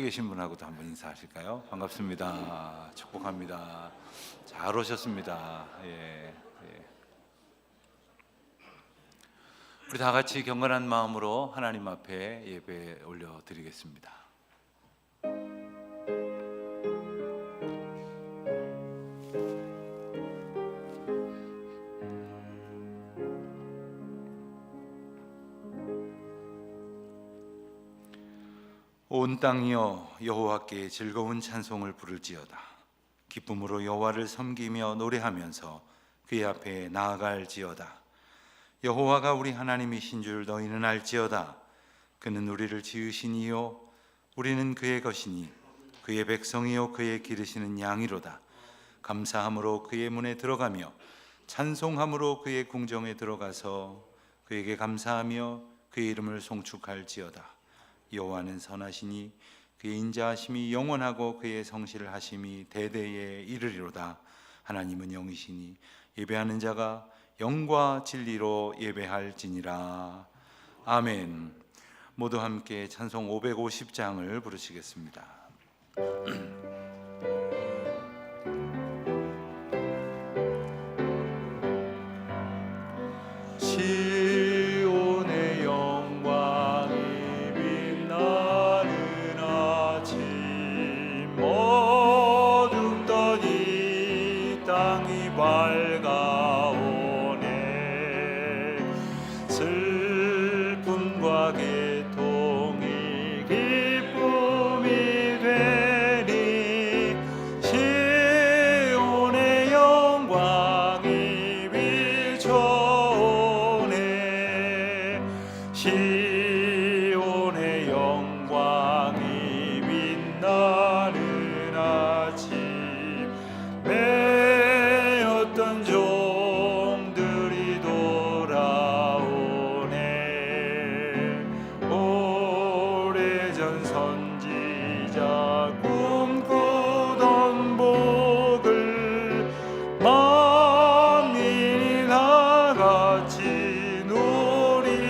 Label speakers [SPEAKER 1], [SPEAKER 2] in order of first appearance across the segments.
[SPEAKER 1] 계신 분하고도 한번 인사하실까요? 반갑습니다. 축복합니다. 잘 오셨습니다. 예. 우리 다 같이 경건한 마음으로 하나님 앞에 예배 올려드리겠습니다. 온 땅이여 여호와께 즐거운 찬송을 부를지어다. 기쁨으로 여호와를 섬기며 노래하면서 그의 앞에 나아갈지어다. 여호와가 우리 하나님이신 줄 너희는 알지어다. 그는 우리를 지으신 이요 우리는 그의 것이니 그의 백성이요 그의 기르시는 양이로다. 감사함으로 그의 문에 들어가며 찬송함으로 그의 궁정에 들어가서 그에게 감사하며 그의 이름을 송축할지어다. 여호와는 선하시니 그의 인자하심이 영원하고 그의 성실을 하심이 대대에 이르리로다. 하나님은 영이시니 예배하는 자가 영과 진리로 예배할지니라. 아멘. 모두 함께 찬송 550장을 부르시겠습니다. 시온의 영광이 빛나는 아침, 어둡던 이 땅이 밝아오네. 슬픔과 고통이 기쁨이 되니 시온의 영광이 비춰오네. 시온의 영광이 빛나는 아침, 매였던 종들이 돌아오네. 오래전 선지자 꿈꾸던 복을 만민이 다 같이 누리겠네.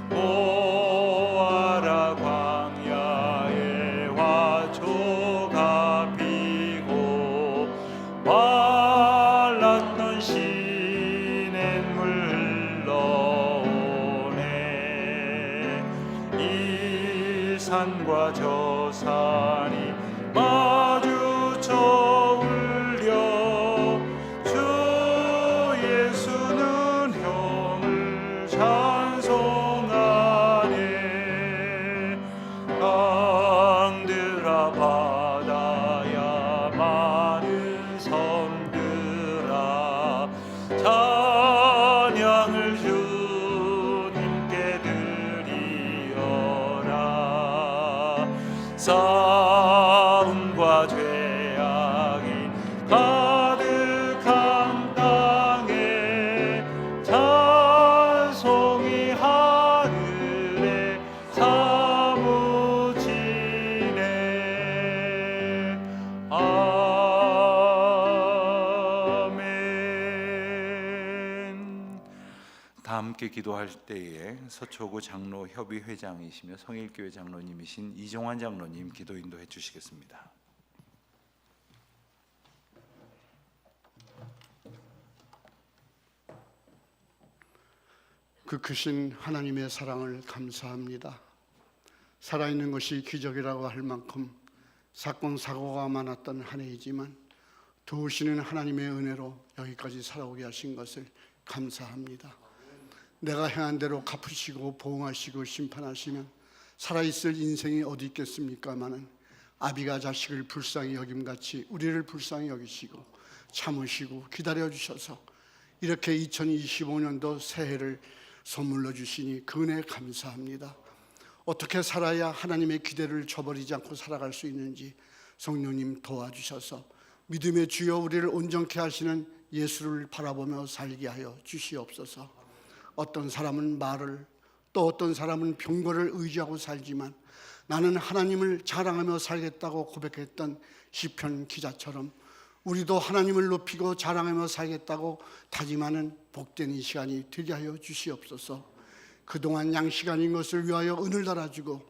[SPEAKER 1] 모아라 광야에 화초가 피고 말랐던 시냇물 흘러오네. 이 산과 저 산이 마주쳐 울려 주 예수는 형을 찬송하네. 강들아 바다야 많은 섬들아 찬양을 주님께 드리어라. 싸움과 죄악이 가득한 땅에 찬송이 하늘에 사무치네. 아멘. 다 함께 기도할 때에 서초구 장로 협의 회장이시며 성일교회 장로님이신 이종환 장로님 기도 인도해 주시겠습니다.
[SPEAKER 2] 그 크신 하나님의 사랑을 감사합니다. 살아있는 것이 기적이라고 할 만큼 사건 사고가 많았던 한 해이지만 도우시는 하나님의 은혜로 여기까지 살아오게 하신 것을 감사합니다. 내가 행한 대로 갚으시고 보응하시고 심판하시면 살아있을 인생이 어디 있겠습니까마는 아비가 자식을 불쌍히 여김같이 우리를 불쌍히 여기시고 참으시고 기다려주셔서 이렇게 2025년도 새해를 선물로 주시니 그 은혜에 감사합니다. 어떻게 살아야 하나님의 기대를 저버리지 않고 살아갈 수 있는지 성령님 도와주셔서 믿음의 주여 우리를 온전케 하시는 예수를 바라보며 살게 하여 주시옵소서. 어떤 사람은 말을, 또 어떤 사람은 병거를 의지하고 살지만 나는 하나님을 자랑하며 살겠다고 고백했던 시편 기자처럼 우리도 하나님을 높이고 자랑하며 살겠다고 다짐하는 복된 이 시간이 되게 하여 주시옵소서. 그동안 양식 아닌 것을 위하여 은을 달아주고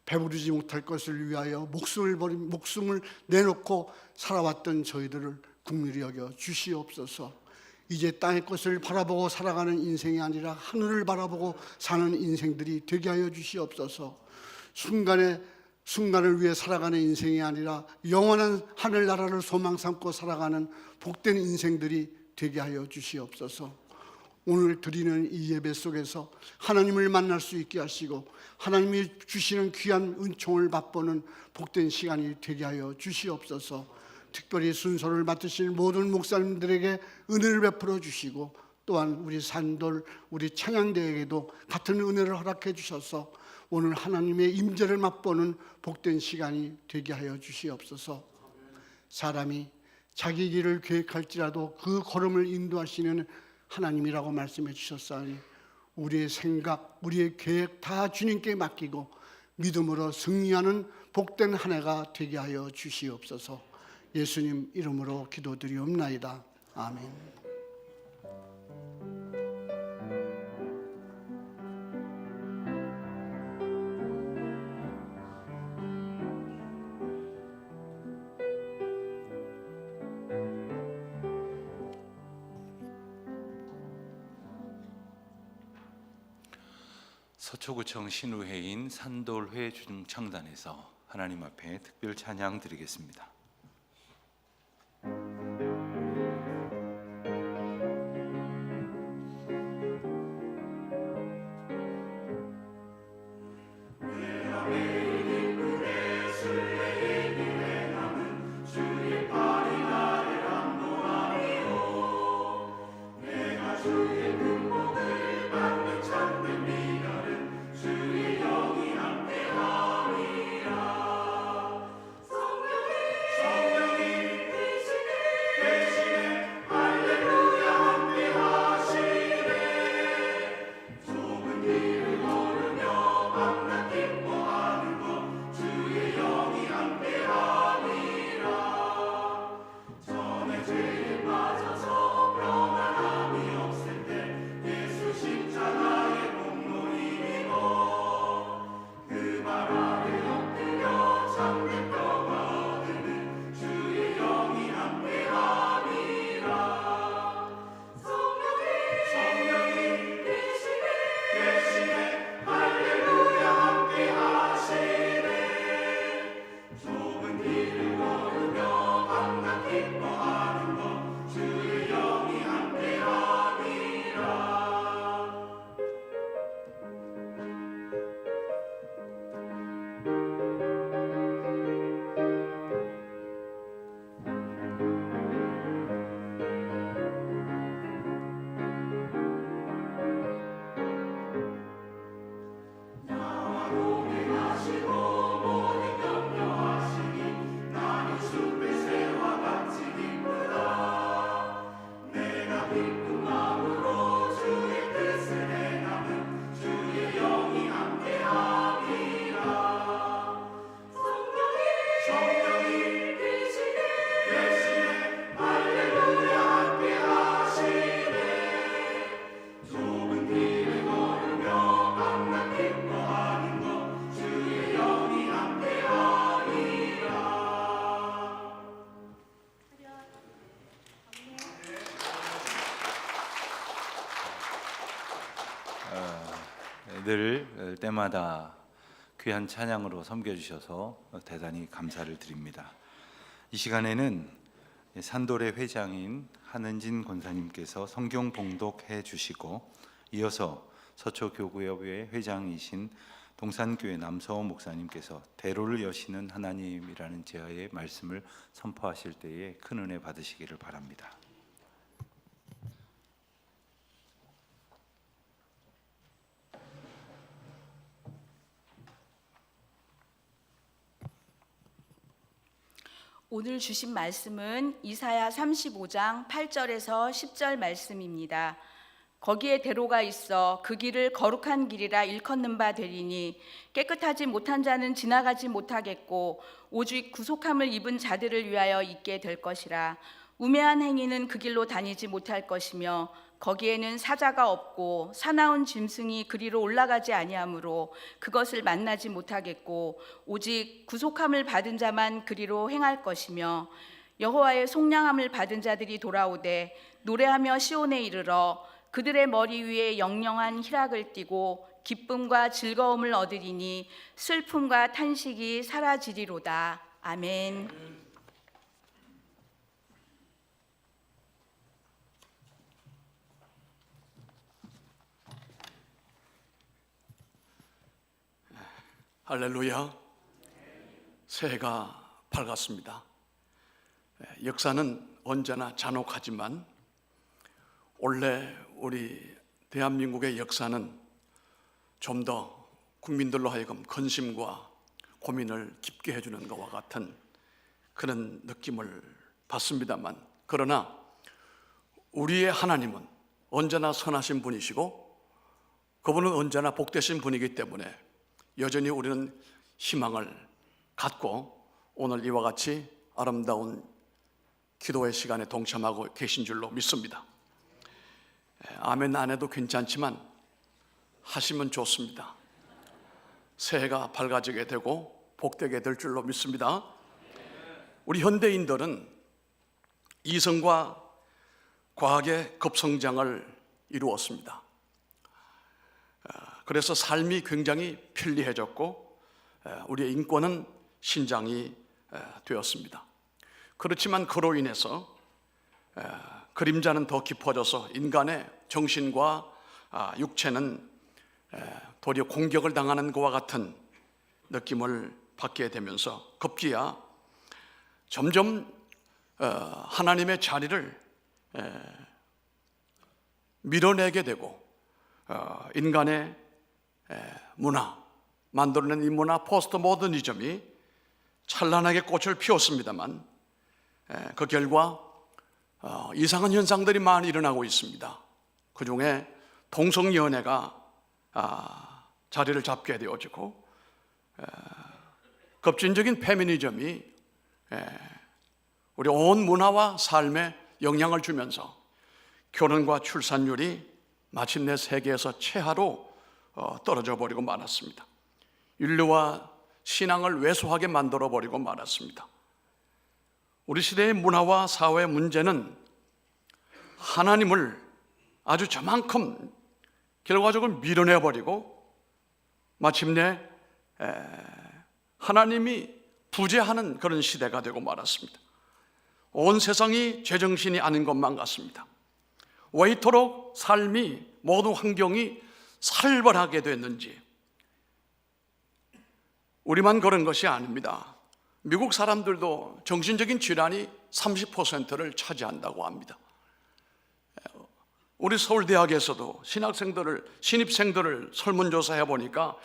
[SPEAKER 2] 배부르지 못할 것을 위하여 목숨을 내놓고 살아왔던 저희들을 긍휼히 여겨 주시옵소서. 이제 땅의 것을 바라보고 살아가는 인생이 아니라 하늘을 바라보고 사는 인생들이 되게 하여 주시옵소서. 순간을 위해 살아가는 인생이 아니라 영원한 하늘나라를 소망 삼고 살아가는 복된 인생들이 되게 하여 주시옵소서. 오늘 드리는 이 예배 속에서 하나님을 만날 수 있게 하시고 하나님이 주시는 귀한 은총을 맛보는 복된 시간이 되게 하여 주시옵소서. 특별히 순서를 맡으신 모든 목사님들에게 은혜를 베풀어 주시고 또한 우리 산돌, 우리 찬양대에게도 같은 은혜를 허락해 주셔서 오늘 하나님의 임재를 맛보는 복된 시간이 되게 하여 주시옵소서. 사람이 자기 길을 계획할지라도 그 걸음을 인도하시는 하나님이라고 말씀해 주셨사니 우리의 생각, 우리의 계획 다 주님께 맡기고 믿음으로 승리하는 복된 한 해가 되게 하여 주시옵소서. 예수님 이름으로 기도드리옵나이다. 아멘.
[SPEAKER 1] 서초구청 신우회인 산돌회 중창단에서 하나님 앞에 특별 찬양 드리겠습니다. 늘 때마다 귀한 찬양으로 섬겨주셔서 대단히 감사를 드립니다. 이 시간에는 산돌의 회장인 한은진 권사님께서 성경 봉독해 주시고 이어서 서초교구협의 회장이신 동산교회 남서호 목사님께서 대로를 여시는 하나님이라는 제하의 말씀을 선포하실 때에 큰 은혜 받으시기를 바랍니다.
[SPEAKER 3] 오늘 주신 말씀은 이사야 35장 8절에서 10절 말씀입니다. 거기에 대로가 있어 그 길을 거룩한 길이라 일컫는 바 되리니 깨끗하지 못한 자는 지나가지 못하겠고 오직 구속함을 입은 자들을 위하여 있게 될 것이라. 우매한 행위는 그 길로 다니지 못할 것이며 거기에는 사자가 없고 사나운 짐승이 그리로 올라가지 아니하므로 그것을 만나지 못하겠고 오직 구속함을 받은 자만 그리로 행할 것이며 여호와의 속량함을 받은 자들이 돌아오되 노래하며 시온에 이르러 그들의 머리 위에 영영한 희락을 띠고 기쁨과 즐거움을 얻으리니 슬픔과 탄식이 사라지리로다. 아멘.
[SPEAKER 4] 할렐루야. 새해가 밝았습니다. 역사는 언제나 잔혹하지만 원래 우리 대한민국의 역사는 좀 더 국민들로 하여금 근심과 고민을 깊게 해주는 것과 같은 그런 느낌을 받습니다만, 그러나 우리의 하나님은 언제나 선하신 분이시고 그분은 언제나 복되신 분이기 때문에 여전히 우리는 희망을 갖고 오늘 이와 같이 아름다운 기도의 시간에 동참하고 계신 줄로 믿습니다. 아멘 안 해도 괜찮지만 하시면 좋습니다. 새해가 밝아지게 되고 복되게 될 줄로 믿습니다. 우리 현대인들은 이성과 과학의 급성장을 이루었습니다. 그래서 삶이 굉장히 편리해졌고 우리의 인권은 신장이 되었습니다. 그렇지만 그로 인해서 그림자는 더 깊어져서 인간의 정신과 육체는 도리어 공격을 당하는 것과 같은 느낌을 받게 되면서 급기야 점점 하나님의 자리를 밀어내게 되고 인간의 문화, 만들어낸 이 문화 포스트 모더니즘이 찬란하게 꽃을 피웠습니다만 그 결과 이상한 현상들이 많이 일어나고 있습니다. 그 중에 동성연애가 자리를 잡게 되어지고 급진적인 페미니즘이 우리 온 문화와 삶에 영향을 주면서 결혼과 출산율이 마침내 세계에서 최하로 떨어져 버리고 말았습니다. 인류와 신앙을 왜소하게 만들어 버리고 말았습니다. 우리 시대의 문화와 사회 문제는 하나님을 아주 저만큼 결과적으로 밀어내 버리고 마침내 하나님이 부재하는 그런 시대가 되고 말았습니다. 온 세상이 제정신이 아닌 것만 같습니다. 왜 이토록 삶이 모든 환경이 살벌하게 됐는지, 우리만 그런 것이 아닙니다. 미국 사람들도 정신적인 질환이 30%를 차지한다고 합니다. 우리 서울대학에서도 신입생들을 설문조사해 보니까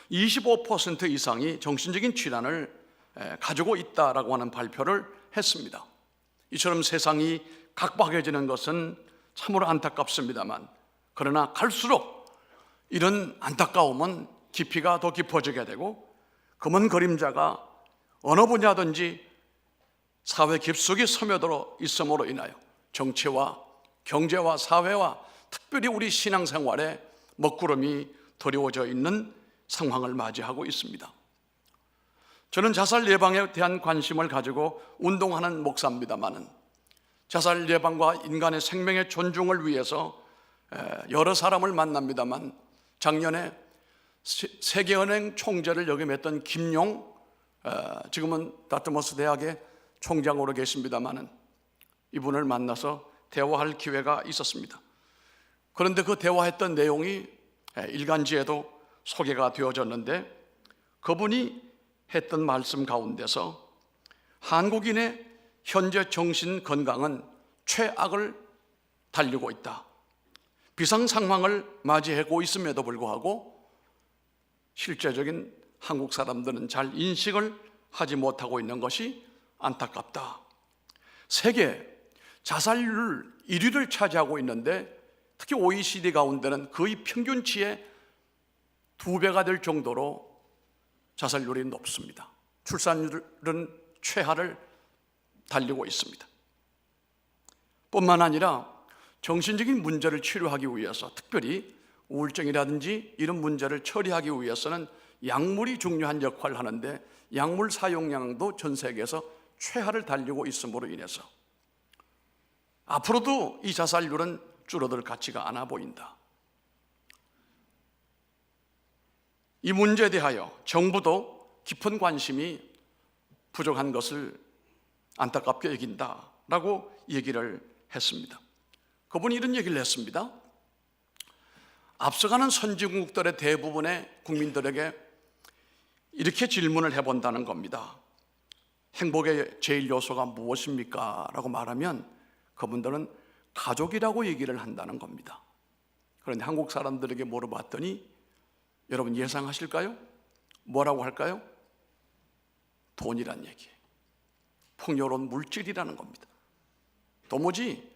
[SPEAKER 4] 25% 이상이 정신적인 질환을 가지고 있다라고 하는 발표를 했습니다. 이처럼 세상이 각박해지는 것은 참으로 안타깝습니다만, 그러나 갈수록 이런 안타까움은 깊이가 더 깊어지게 되고 검은 그림자가 어느 분야든지 사회 깊숙이 스며들어 있음으로 인하여 정치와 경제와 사회와 특별히 우리 신앙생활에 먹구름이 드리워져 있는 상황을 맞이하고 있습니다. 저는 자살 예방에 대한 관심을 가지고 운동하는 목사입니다마는 자살 예방과 인간의 생명의 존중을 위해서 여러 사람을 만납니다만, 작년에 세계은행 총재를 역임했던 김용, 지금은 다트머스 대학의 총장으로 계십니다마는 이분을 만나서 대화할 기회가 있었습니다. 그런데 그 대화했던 내용이 일간지에도 소개가 되어졌는데, 그분이 했던 말씀 가운데서 한국인의 현재 정신 건강은 최악을 달리고 있다. 비상 상황을 맞이하고 있음에도 불구하고 실제적인 한국 사람들은 잘 인식을 하지 못하고 있는 것이 안타깝다. 세계 자살률 1위를 차지하고 있는데 특히 OECD 가운데는 거의 평균치의 2배가 될 정도로 자살률이 높습니다. 출산율은 최하를 달리고 있습니다. 뿐만 아니라 정신적인 문제를 치료하기 위해서, 특별히 우울증이라든지 이런 문제를 처리하기 위해서는 약물이 중요한 역할을 하는데 약물 사용량도 전 세계에서 최하를 달리고 있음으로 인해서 앞으로도 이 자살률은 줄어들 가치가 않아 보인다. 이 문제에 대하여 정부도 깊은 관심이 부족한 것을 안타깝게 여긴다라고 얘기를 했습니다. 그분이 이런 얘기를 했습니다. 앞서가는 선진국들의 대부분의 국민들에게 이렇게 질문을 해본다는 겁니다. 행복의 제일 요소가 무엇입니까? 라고 말하면 그분들은 가족이라고 얘기를 한다는 겁니다. 그런데 한국 사람들에게 물어봤더니 여러분 예상하실까요? 뭐라고 할까요? 돈이란 얘기예요. 풍요로운 물질이라는 겁니다. 도무지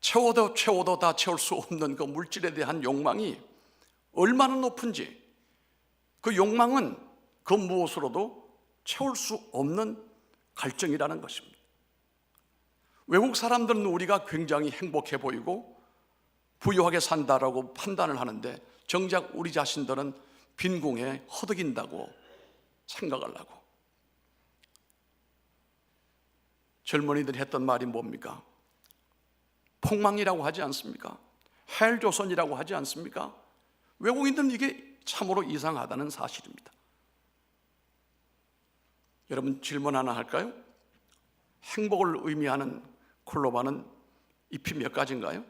[SPEAKER 4] 채워도 다 채울 수 없는 그 물질에 대한 욕망이 얼마나 높은지, 그 욕망은 그 무엇으로도 채울 수 없는 갈증이라는 것입니다. 외국 사람들은 우리가 굉장히 행복해 보이고 부유하게 산다라고 판단을 하는데 정작 우리 자신들은 빈궁에 허덕인다고 생각을 하고, 젊은이들이 했던 말이 뭡니까? 폭망이라고 하지 않습니까? 헬조선이라고 하지 않습니까? 외국인들은 이게 참으로 이상하다는 사실입니다. 여러분 질문 하나 할까요? 행복을 의미하는 콜로바는 잎이 몇 가지인가요?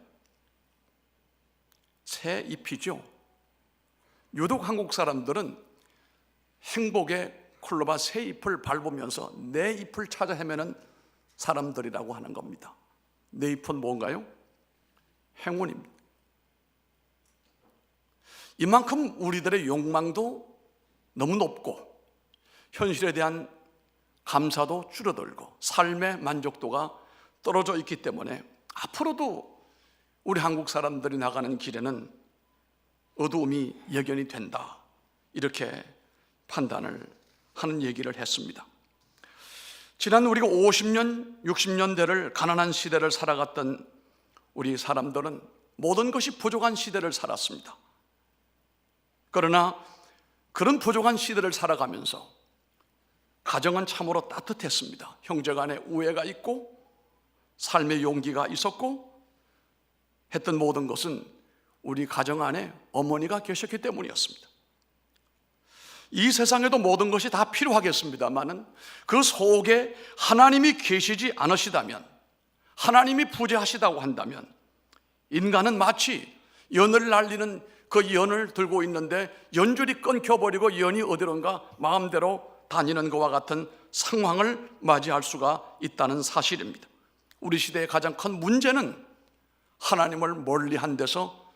[SPEAKER 4] 세 잎이죠. 유독 한국 사람들은 행복의 콜로바 세 잎을 밟으면서 네 잎을 찾아 헤매는 사람들이라고 하는 겁니다. 네 잎은 뭔가요? 행운입니다. 이만큼 우리들의 욕망도 너무 높고 현실에 대한 감사도 줄어들고 삶의 만족도가 떨어져 있기 때문에 앞으로도 우리 한국 사람들이 나가는 길에는 어두움이 예견이 된다, 이렇게 판단을 하는 얘기를 했습니다. 지난 우리가 50년, 60년대를 가난한 시대를 살아갔던 우리 사람들은 모든 것이 부족한 시대를 살았습니다. 그러나 그런 부족한 시대를 살아가면서 가정은 참으로 따뜻했습니다. 형제간에 우애가 있고 삶의 용기가 있었고 했던 모든 것은 우리 가정 안에 어머니가 계셨기 때문이었습니다. 이 세상에도 모든 것이 다 필요하겠습니다마는 그 속에 하나님이 계시지 않으시다면, 하나님이 부재하시다고 한다면 인간은 마치 연을 날리는 그 연을 들고 있는데 연줄이 끊겨버리고 연이 어디론가 마음대로 다니는 것과 같은 상황을 맞이할 수가 있다는 사실입니다. 우리 시대의 가장 큰 문제는 하나님을 멀리한 데서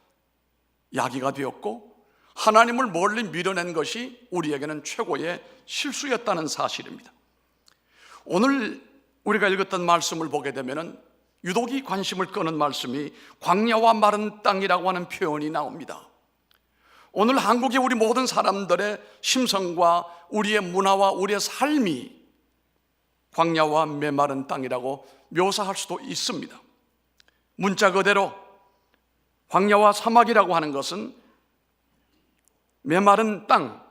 [SPEAKER 4] 야기가 되었고 하나님을 멀리 밀어낸 것이 우리에게는 최고의 실수였다는 사실입니다. 오늘 우리가 읽었던 말씀을 보게 되면 유독이 관심을 끄는 말씀이 광야와 마른 땅이라고 하는 표현이 나옵니다. 오늘 한국의 우리 모든 사람들의 심성과 우리의 문화와 우리의 삶이 광야와 메마른 땅이라고 묘사할 수도 있습니다. 문자 그대로 광야와 사막이라고 하는 것은 메마른 땅,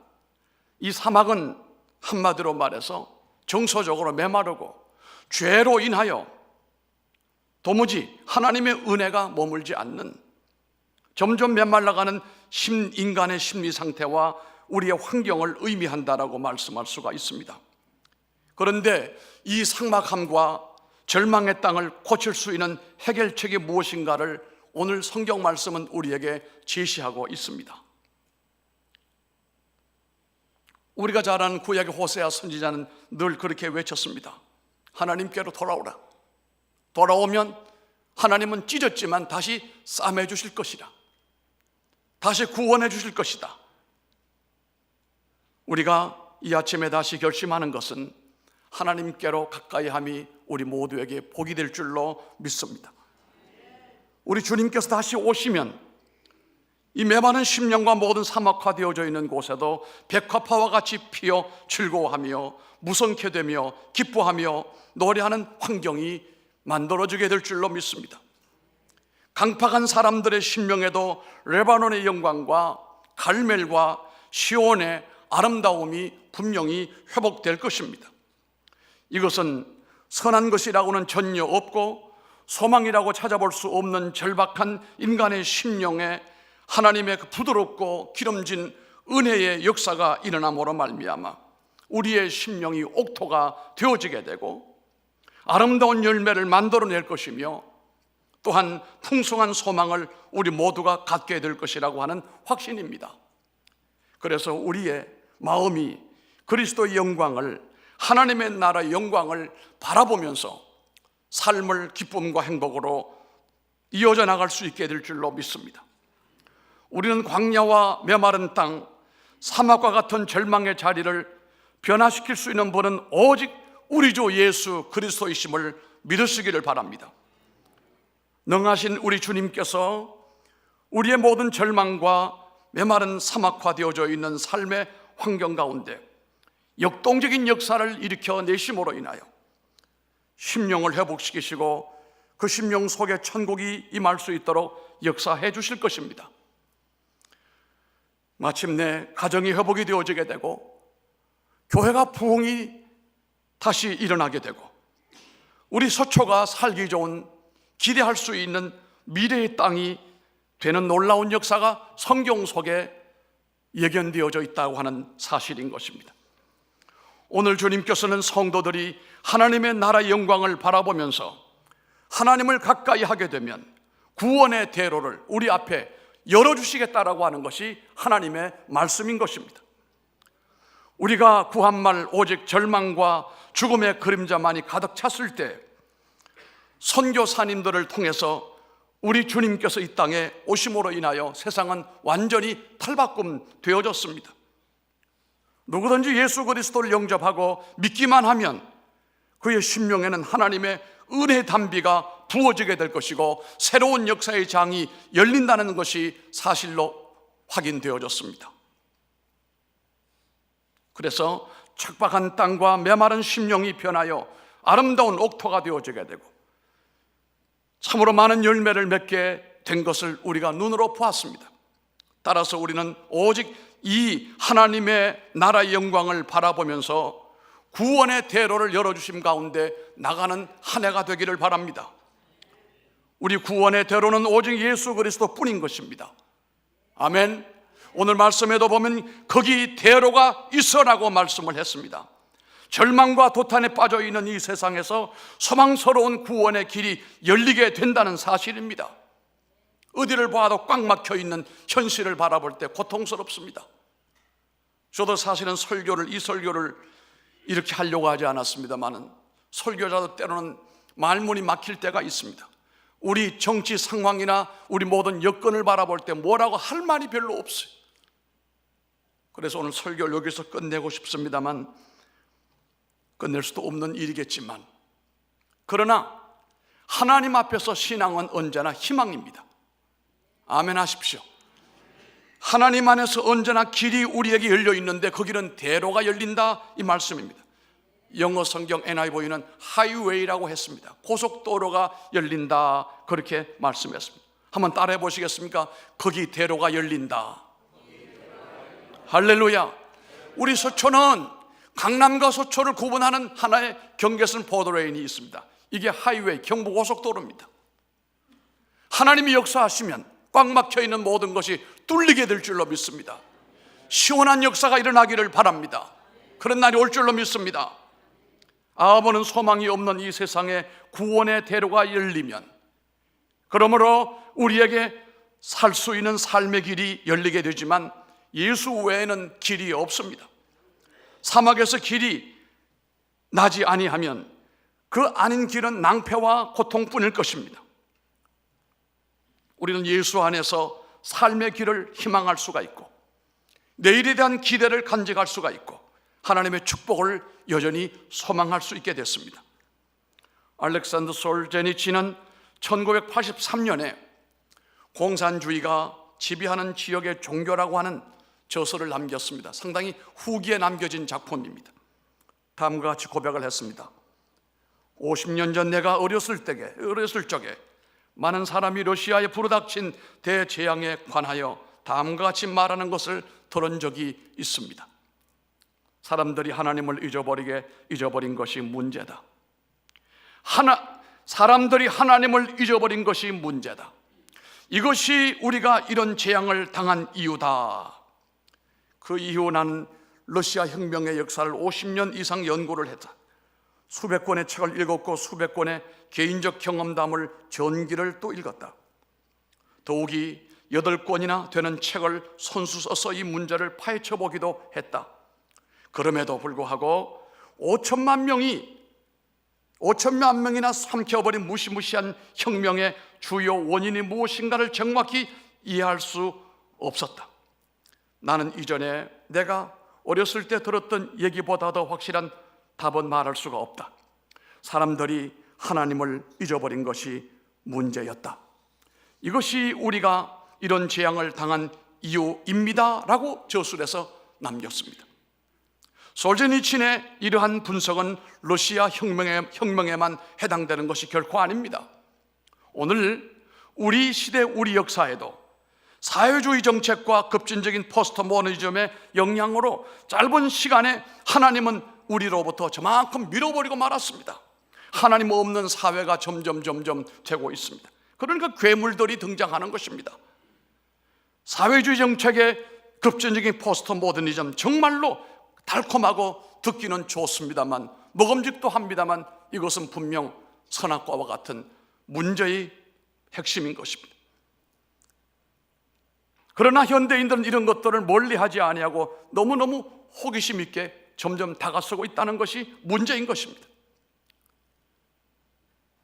[SPEAKER 4] 이 사막은 한마디로 말해서 정서적으로 메마르고 죄로 인하여 도무지 하나님의 은혜가 머물지 않는 점점 메말라가는 인간의 심리 상태와 우리의 환경을 의미한다라고 말씀할 수가 있습니다. 그런데 이 삭막함과 절망의 땅을 고칠 수 있는 해결책이 무엇인가를 오늘 성경 말씀은 우리에게 제시하고 있습니다. 우리가 잘 아는 구약의 호세아 선지자는 늘 그렇게 외쳤습니다. 하나님께로 돌아오라. 돌아오면 하나님은 찢었지만 다시 싸매 주실 것이라. 다시 구원해 주실 것이다. 우리가 이 아침에 다시 결심하는 것은 하나님께로 가까이 함이 우리 모두에게 복이 될 줄로 믿습니다. 우리 주님께서 다시 오시면 이 메마른 심령과 모든 사막화되어져 있는 곳에도 백화파와 같이 피어 즐거워하며 무성케 되며 기뻐하며 노래하는 환경이 만들어지게 될 줄로 믿습니다. 강팍한 사람들의 심령에도 레바논의 영광과 갈멜과 시온의 아름다움이 분명히 회복될 것입니다. 이것은 선한 것이라고는 전혀 없고 소망이라고 찾아볼 수 없는 절박한 인간의 심령에 하나님의 그 부드럽고 기름진 은혜의 역사가 일어남으로 말미암아 우리의 심령이 옥토가 되어지게 되고 아름다운 열매를 만들어낼 것이며 또한 풍성한 소망을 우리 모두가 갖게 될 것이라고 하는 확신입니다. 그래서 우리의 마음이 그리스도의 영광을, 하나님의 나라의 영광을 바라보면서 삶을 기쁨과 행복으로 이어져 나갈 수 있게 될 줄로 믿습니다. 우리는 광야와 메마른 땅, 사막과 같은 절망의 자리를 변화시킬 수 있는 분은 오직 우리 주 예수 그리스도이심을 믿으시기를 바랍니다. 능하신 우리 주님께서 우리의 모든 절망과 메마른 사막화되어져 있는 삶의 환경 가운데 역동적인 역사를 일으켜 내심으로 인하여 심령을 회복시키시고 그 심령 속에 천국이 임할 수 있도록 역사해 주실 것입니다. 마침내 가정이 회복이 되어지게 되고 교회가 부흥이 다시 일어나게 되고 우리 서초가 살기 좋은 기대할 수 있는 미래의 땅이 되는 놀라운 역사가 성경 속에 예견되어져 있다고 하는 사실인 것입니다. 오늘 주님께서는 성도들이 하나님의 나라의 영광을 바라보면서 하나님을 가까이 하게 되면 구원의 대로를 우리 앞에 열어주시겠다라고 하는 것이 하나님의 말씀인 것입니다. 우리가 구한말 오직 절망과 죽음의 그림자만이 가득 찼을 때 선교사님들을 통해서 우리 주님께서 이 땅에 오심으로 인하여 세상은 완전히 탈바꿈 되어졌습니다. 누구든지 예수 그리스도를 영접하고 믿기만 하면 그의 심령에는 하나님의 은혜의 담비가 부어지게 될 것이고 새로운 역사의 장이 열린다는 것이 사실로 확인되어졌습니다. 그래서 척박한 땅과 메마른 심령이 변하여 아름다운 옥토가 되어지게 되고 참으로 많은 열매를 맺게 된 것을 우리가 눈으로 보았습니다. 따라서 우리는 오직 이 하나님의 나라의 영광을 바라보면서 구원의 대로를 열어주심 가운데 나가는 한 해가 되기를 바랍니다. 우리 구원의 대로는 오직 예수 그리스도 뿐인 것입니다. 아멘. 오늘 말씀에도 보면 거기 대로가 있어라고 말씀을 했습니다. 절망과 도탄에 빠져 있는 이 세상에서 소망스러운 구원의 길이 열리게 된다는 사실입니다. 어디를 봐도 꽉 막혀 있는 현실을 바라볼 때 고통스럽습니다. 저도 사실은 이 설교를 이렇게 하려고 하지 않았습니다만은 설교자도 때로는 말문이 막힐 때가 있습니다. 우리 정치 상황이나 우리 모든 여건을 바라볼 때 뭐라고 할 말이 별로 없어요. 그래서 오늘 설교를 여기서 끝내고 싶습니다만 끝낼 수도 없는 일이겠지만 그러나 하나님 앞에서 신앙은 언제나 희망입니다. 아멘 하십시오. 하나님 안에서 언제나 길이 우리에게 열려 있는데 그 길은 대로가 열린다 이 말씀입니다. 영어 성경 NIV는 하이웨이라고 했습니다. 고속도로가 열린다 그렇게 말씀했습니다. 한번 따라해 보시겠습니까? 거기 대로가 열린다. 할렐루야. 우리 서초는 강남과 서초를 구분하는 하나의 경계선 보도레인이 있습니다. 이게 하이웨이 경부고속도로입니다. 하나님이 역사하시면 꽉 막혀 있는 모든 것이 뚫리게 될 줄로 믿습니다. 시원한 역사가 일어나기를 바랍니다. 그런 날이 올 줄로 믿습니다. 아무런 소망이 없는 이 세상에 구원의 대로가 열리면 그러므로 우리에게 살 수 있는 삶의 길이 열리게 되지만 예수 외에는 길이 없습니다. 사막에서 길이 나지 아니하면 그 아닌 길은 낭패와 고통뿐일 것입니다. 우리는 예수 안에서 삶의 길을 희망할 수가 있고 내일에 대한 기대를 간직할 수가 있고 하나님의 축복을 여전히 소망할 수 있게 됐습니다. 알렉산더 솔제니치는 1983년에 공산주의가 지배하는 지역의 종교라고 하는 저서를 남겼습니다. 상당히 후기에 남겨진 작품입니다. 다음과 같이 고백을 했습니다. 50년 전 내가 어렸을 적에 많은 사람이 러시아에 불어닥친 대재앙에 관하여 다음과 같이 말하는 것을 들은 적이 있습니다. 사람들이 하나님을 잊어버린 것이 문제다. 사람들이 하나님을 잊어버린 것이 문제다. 이것이 우리가 이런 재앙을 당한 이유다. 그 이후 나는 러시아 혁명의 역사를 50년 이상 연구를 했다. 수백 권의 책을 읽었고 수백 권의 개인적 경험담을 전기를 또 읽었다. 더욱이 8권이나 되는 책을 손수 써서 이 문제를 파헤쳐 보기도 했다. 그럼에도 불구하고 5천만 명이나 삼켜버린 무시무시한 혁명의 주요 원인이 무엇인가를 정확히 이해할 수 없었다. 나는 이전에 내가 어렸을 때 들었던 얘기보다 더 확실한 답은 말할 수가 없다. 사람들이 하나님을 잊어버린 것이 문제였다. 이것이 우리가 이런 재앙을 당한 이유입니다 라고 저술해서 남겼습니다. 솔제니친의 이러한 분석은 러시아 혁명에만 해당되는 것이 결코 아닙니다. 오늘 우리 시대 우리 역사에도 사회주의 정책과 급진적인 포스트 모더니즘의 영향으로 짧은 시간에 하나님은 우리로부터 저만큼 밀어버리고 말았습니다. 하나님 없는 사회가 점점 되고 있습니다. 그러니까 괴물들이 등장하는 것입니다. 사회주의 정책의 급진적인 포스트 모더니즘, 정말로 달콤하고 듣기는 좋습니다만, 먹음직도 합니다만, 이것은 분명 선악과와 같은 문제의 핵심인 것입니다. 그러나 현대인들은 이런 것들을 멀리하지 아니하고 너무너무 호기심 있게 점점 다가서고 있다는 것이 문제인 것입니다.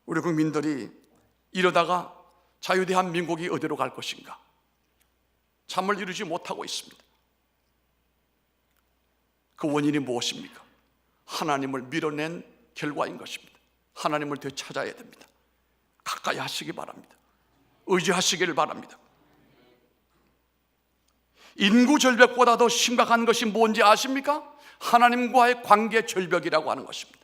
[SPEAKER 4] 우리 국민들이 이러다가 자유대한민국이 어디로 갈 것인가 잠을 이루지 못하고 있습니다. 그 원인이 무엇입니까? 하나님을 밀어낸 결과인 것입니다. 하나님을 되찾아야 됩니다. 가까이 하시기 바랍니다. 의지하시기를 바랍니다. 인구 절벽보다 더 심각한 것이 뭔지 아십니까? 하나님과의 관계 절벽이라고 하는 것입니다.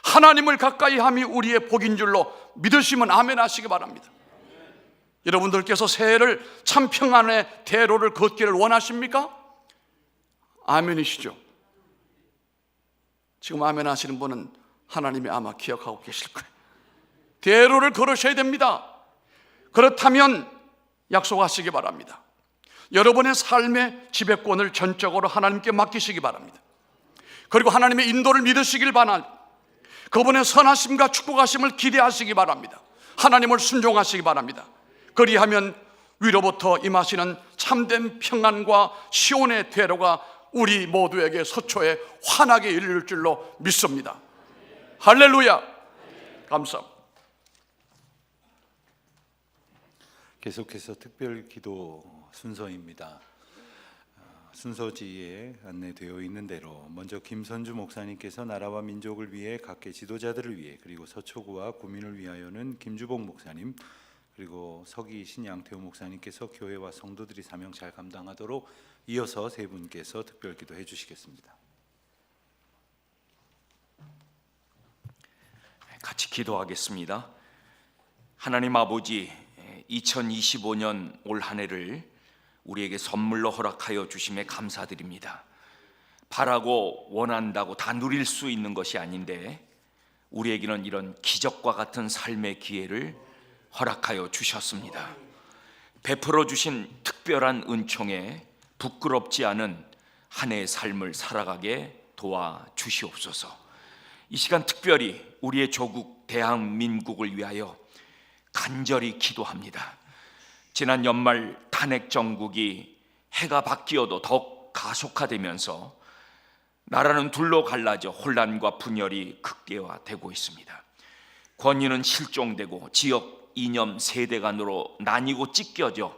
[SPEAKER 4] 하나님을 가까이 함이 우리의 복인 줄로 믿으시면 아멘 하시기 바랍니다. 여러분들께서 새해를 참 평안의 대로를 걷기를 원하십니까? 아멘이시죠? 지금 아멘 하시는 분은 하나님이 아마 기억하고 계실 거예요. 대로를 걸으셔야 됩니다. 그렇다면 약속하시기 바랍니다. 여러분의 삶의 지배권을 전적으로 하나님께 맡기시기 바랍니다. 그리고 하나님의 인도를 믿으시길 바랍니다. 그분의 선하심과 축복하심을 기대하시기 바랍니다. 하나님을 순종하시기 바랍니다. 그리하면 위로부터 임하시는 참된 평안과 시온의 대로가 우리 모두에게 서초에 환하게 이를 줄로 믿습니다. 할렐루야. 감사합니다.
[SPEAKER 1] 계속해서 특별 기도 순서입니다. 순서지에 안내되어 있는 대로 먼저 김선주 목사님께서 나라와 민족을 위해 각계 지도자들을 위해, 그리고 서초구와 구민을 위하여는 김주복 목사님, 그리고 서기신 양태호 목사님께서 교회와 성도들이 사명 잘 감당하도록 이어서 세 분께서 특별 기도해 주시겠습니다.
[SPEAKER 5] 같이 기도하겠습니다. 하나님 아버지, 2025년 올 한 해를 우리에게 선물로 허락하여 주심에 감사드립니다. 바라고 원한다고 다 누릴 수 있는 것이 아닌데 우리에게는 이런 기적과 같은 삶의 기회를 허락하여 주셨습니다. 베풀어 주신 특별한 은총에 부끄럽지 않은 한 해의 삶을 살아가게 도와 주시옵소서. 이 시간 특별히 우리의 조국 대한민국을 위하여 간절히 기도합니다. 지난 연말 탄핵 정국이 해가 바뀌어도 더욱 가속화되면서 나라는 둘로 갈라져 혼란과 분열이 극대화되고 있습니다. 권위는 실종되고 지역, 이념, 세대 간으로 나뉘고 찢겨져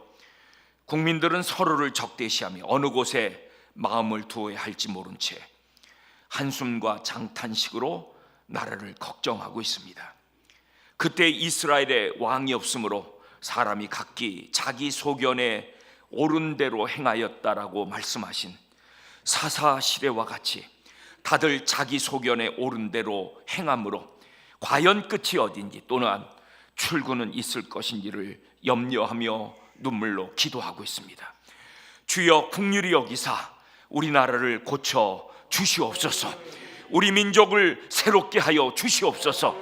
[SPEAKER 5] 국민들은 서로를 적대시하며 어느 곳에 마음을 두어야 할지 모른 채 한숨과 장탄식으로 나라를 걱정하고 있습니다. 그때 이스라엘의 왕이 없으므로 사람이 각기 자기 소견에 옳은 대로 행하였다라고 말씀하신 사사 시대와 같이 다들 자기 소견에 옳은 대로 행함으로 과연 끝이 어딘지, 또는 출구는 있을 것인지를 염려하며 눈물로 기도하고 있습니다. 주여 긍휼히 여기사 우리나라를 고쳐 주시옵소서. 우리 민족을 새롭게 하여 주시옵소서.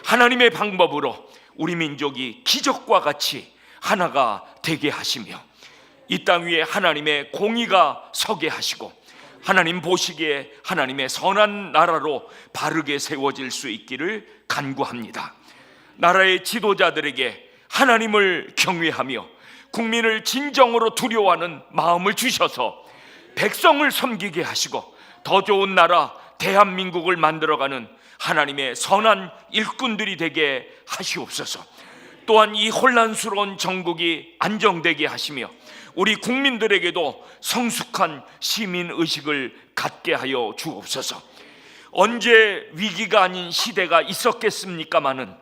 [SPEAKER 5] 하나님의 방법으로 우리 민족이 기적과 같이 하나가 되게 하시며 이 땅 위에 하나님의 공의가 서게 하시고 하나님 보시기에 하나님의 선한 나라로 바르게 세워질 수 있기를 간구합니다. 나라의 지도자들에게 하나님을 경외하며 국민을 진정으로 두려워하는 마음을 주셔서 백성을 섬기게 하시고 더 좋은 나라 대한민국을 만들어가는 하나님의 선한 일꾼들이 되게 하시옵소서. 또한 이 혼란스러운 정국이 안정되게 하시며 우리 국민들에게도 성숙한 시민의식을 갖게 하여 주옵소서. 언제 위기가 아닌 시대가 있었겠습니까마는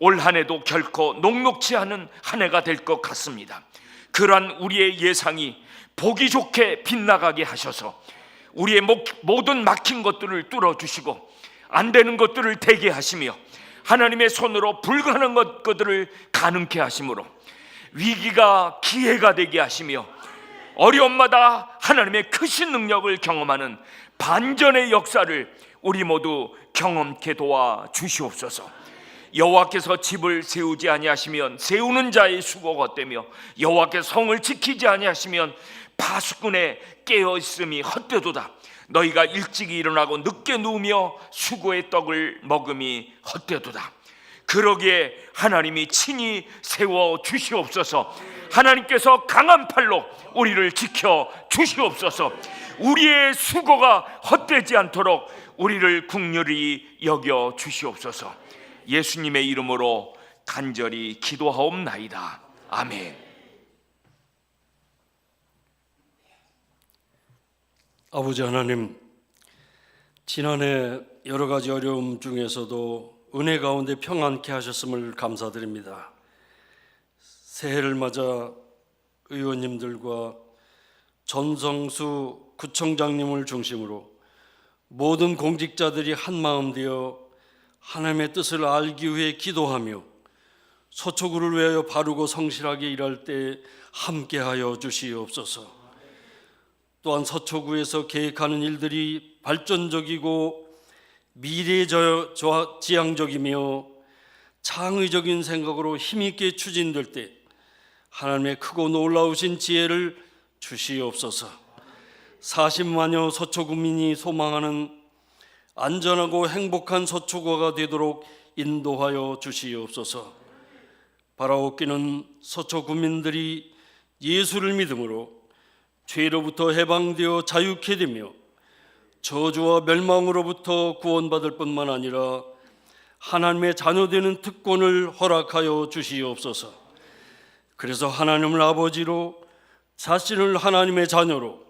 [SPEAKER 5] 올 한 해도 결코 녹록지 않은 한 해가 될 것 같습니다. 그러한 우리의 예상이 보기 좋게 빗나가게 하셔서 우리의 모든 막힌 것들을 뚫어주시고 안 되는 것들을 되게 하시며 하나님의 손으로 불가능한 것들을 가능케 하심으로 위기가 기회가 되게 하시며 어려움마다 하나님의 크신 능력을 경험하는 반전의 역사를 우리 모두 경험케 도와 주시옵소서. 여호와께서 집을 세우지 아니하시면 세우는 자의 수고가 헛되며 여호와께서 성을 지키지 아니하시면 파수꾼의 깨어있음이 헛되도다. 너희가 일찍이 일어나고 늦게 누우며 수고의 떡을 먹음이 헛되도다. 그러기에 하나님이 친히 세워 주시옵소서. 하나님께서 강한 팔로 우리를 지켜 주시옵소서. 우리의 수고가 헛되지 않도록 우리를 긍휼히 여겨 주시옵소서. 예수님의 이름으로 간절히 기도하옵나이다. 아멘.
[SPEAKER 6] 아버지 하나님, 지난해 여러 가지 어려움 중에서도 은혜 가운데 평안케 하셨음을 감사드립니다. 새해를 맞아 의원님들과 전성수 구청장님을 중심으로 모든 공직자들이 한마음 되어 하나님의 뜻을 알기 위해 기도하며 서초구를 위하여 바르고 성실하게 일할 때 함께하여 주시옵소서. 또한 서초구에서 계획하는 일들이 발전적이고 미래지향적이며 창의적인 생각으로 힘있게 추진될 때 하나님의 크고 놀라우신 지혜를 주시옵소서. 40만여 서초구민이 소망하는 안전하고 행복한 서초구가 되도록 인도하여 주시옵소서. 바라옵기는 서초구민들이 예수를 믿음으로 죄로부터 해방되어 자유케 되며 저주와 멸망으로부터 구원받을 뿐만 아니라 하나님의 자녀되는 특권을 허락하여 주시옵소서. 그래서 하나님을 아버지로 자신을 하나님의 자녀로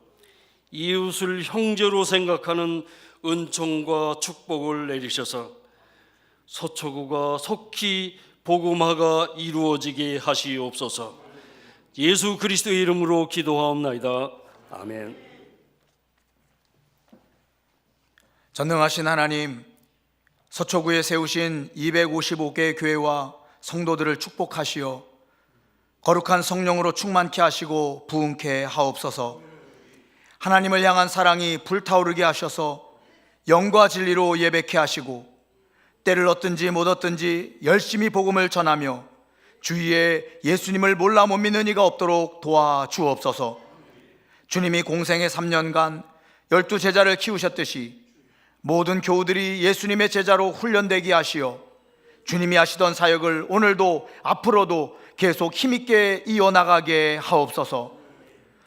[SPEAKER 6] 이웃을 형제로 생각하는 은총과 축복을 내리셔서 서초구가 속히 복음화가 이루어지게 하시옵소서. 예수 그리스도의 이름으로 기도하옵나이다. 아멘.
[SPEAKER 7] 전능하신 하나님, 서초구에 세우신 255개 교회와 성도들을 축복하시어 거룩한 성령으로 충만케 하시고 부흥케 하옵소서. 하나님을 향한 사랑이 불타오르게 하셔서 영과 진리로 예배케 하시고 때를 얻든지 못 얻든지 열심히 복음을 전하며 주위에 예수님을 몰라 못 믿는 이가 없도록 도와주옵소서. 주님이 공생의 3년간 12제자를 키우셨듯이 모든 교우들이 예수님의 제자로 훈련되게 하시어 주님이 하시던 사역을 오늘도 앞으로도 계속 힘있게 이어나가게 하옵소서.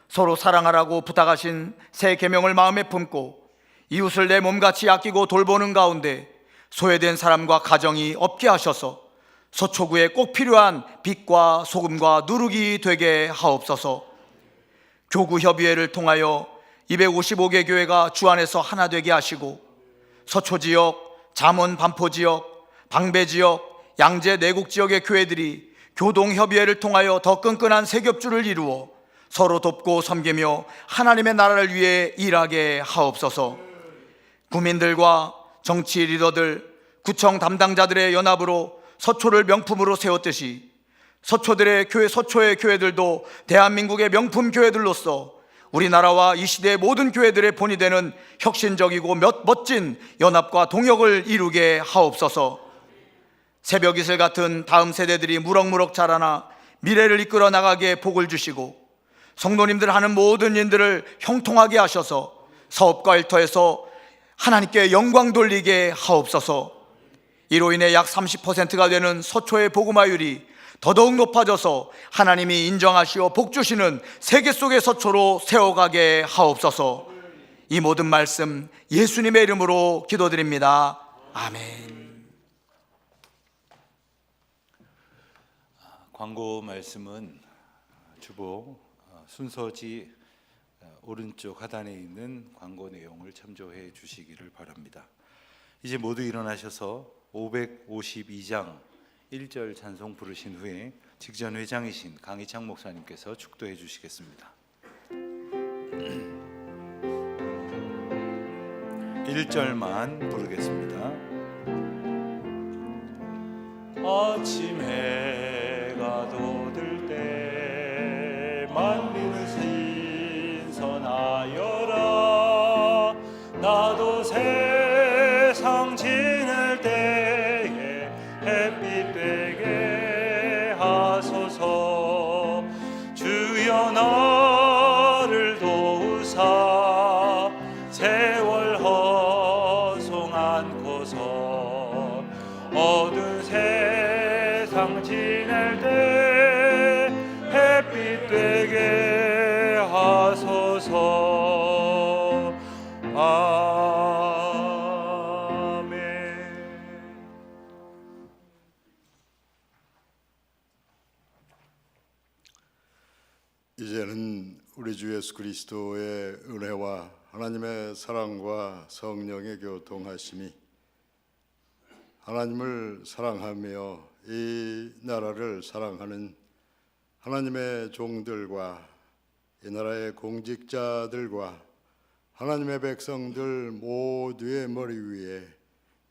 [SPEAKER 7] 서로 사랑하라고 부탁하신 새 계명을 마음에 품고 이웃을 내 몸같이 아끼고 돌보는 가운데 소외된 사람과 가정이 없게 하셔서 서초구에 꼭 필요한 빛과 소금과 누룩이 되게 하옵소서. 교구협의회를 통하여 255개 교회가 주 안에서 하나 되게 하시고 서초지역, 잠원 반포지역, 방배지역, 양재 내곡지역의 교회들이 교동협의회를 통하여 더 끈끈한 세겹줄을 이루어 서로 돕고 섬기며 하나님의 나라를 위해 일하게 하옵소서. 구민들과 정치 리더들, 구청 담당자들의 연합으로 서초를 명품으로 세웠듯이 서초의 교회들도 대한민국의 명품 교회들로서 우리나라와 이 시대의 모든 교회들의 본이 되는 혁신적이고 멋진 연합과 동역을 이루게 하옵소서. 새벽 이슬 같은 다음 세대들이 무럭무럭 자라나 미래를 이끌어 나가게 복을 주시고, 성도님들 하는 모든 일들을 형통하게 하셔서 사업과 일터에서 하나님께 영광 돌리게 하옵소서. 이로 인해 약 30%가 되는 서초의 복음화율이 더더욱 높아져서 하나님이 인정하시어 복 주시는 세계 속의 서초로 세워가게 하옵소서. 이 모든 말씀 예수님의 이름으로 기도드립니다. 아멘.
[SPEAKER 1] 광고 말씀은 주보 순서지 오른쪽 하단에 있는 광고 내용을 참조해 주시기를 바랍니다. 이제 모두 일어나셔서 552장 1절 찬송 부르신 후에 직전 회장이신 강희창 목사님께서 축도해 주시겠습니다. 1절만 부르겠습니다. 아침 해가 돋을 때 만민을 신선하여라. 나도 세상 지낼 때에 햇빛 되게 하소서. 주여 나를 도우사 세월 허송 않고서 어두운 세상 지낼 때 햇빛 되게 하소서. 아멘.
[SPEAKER 8] 이제는 우리 주 예수 그리스도의 은혜와 하나님의 사랑과 성령의 교통하심이 하나님을 사랑하며 이 나라를 사랑하는 하나님의 종들과 이 나라의 공직자들과 하나님의 백성들 모두의 머리 위에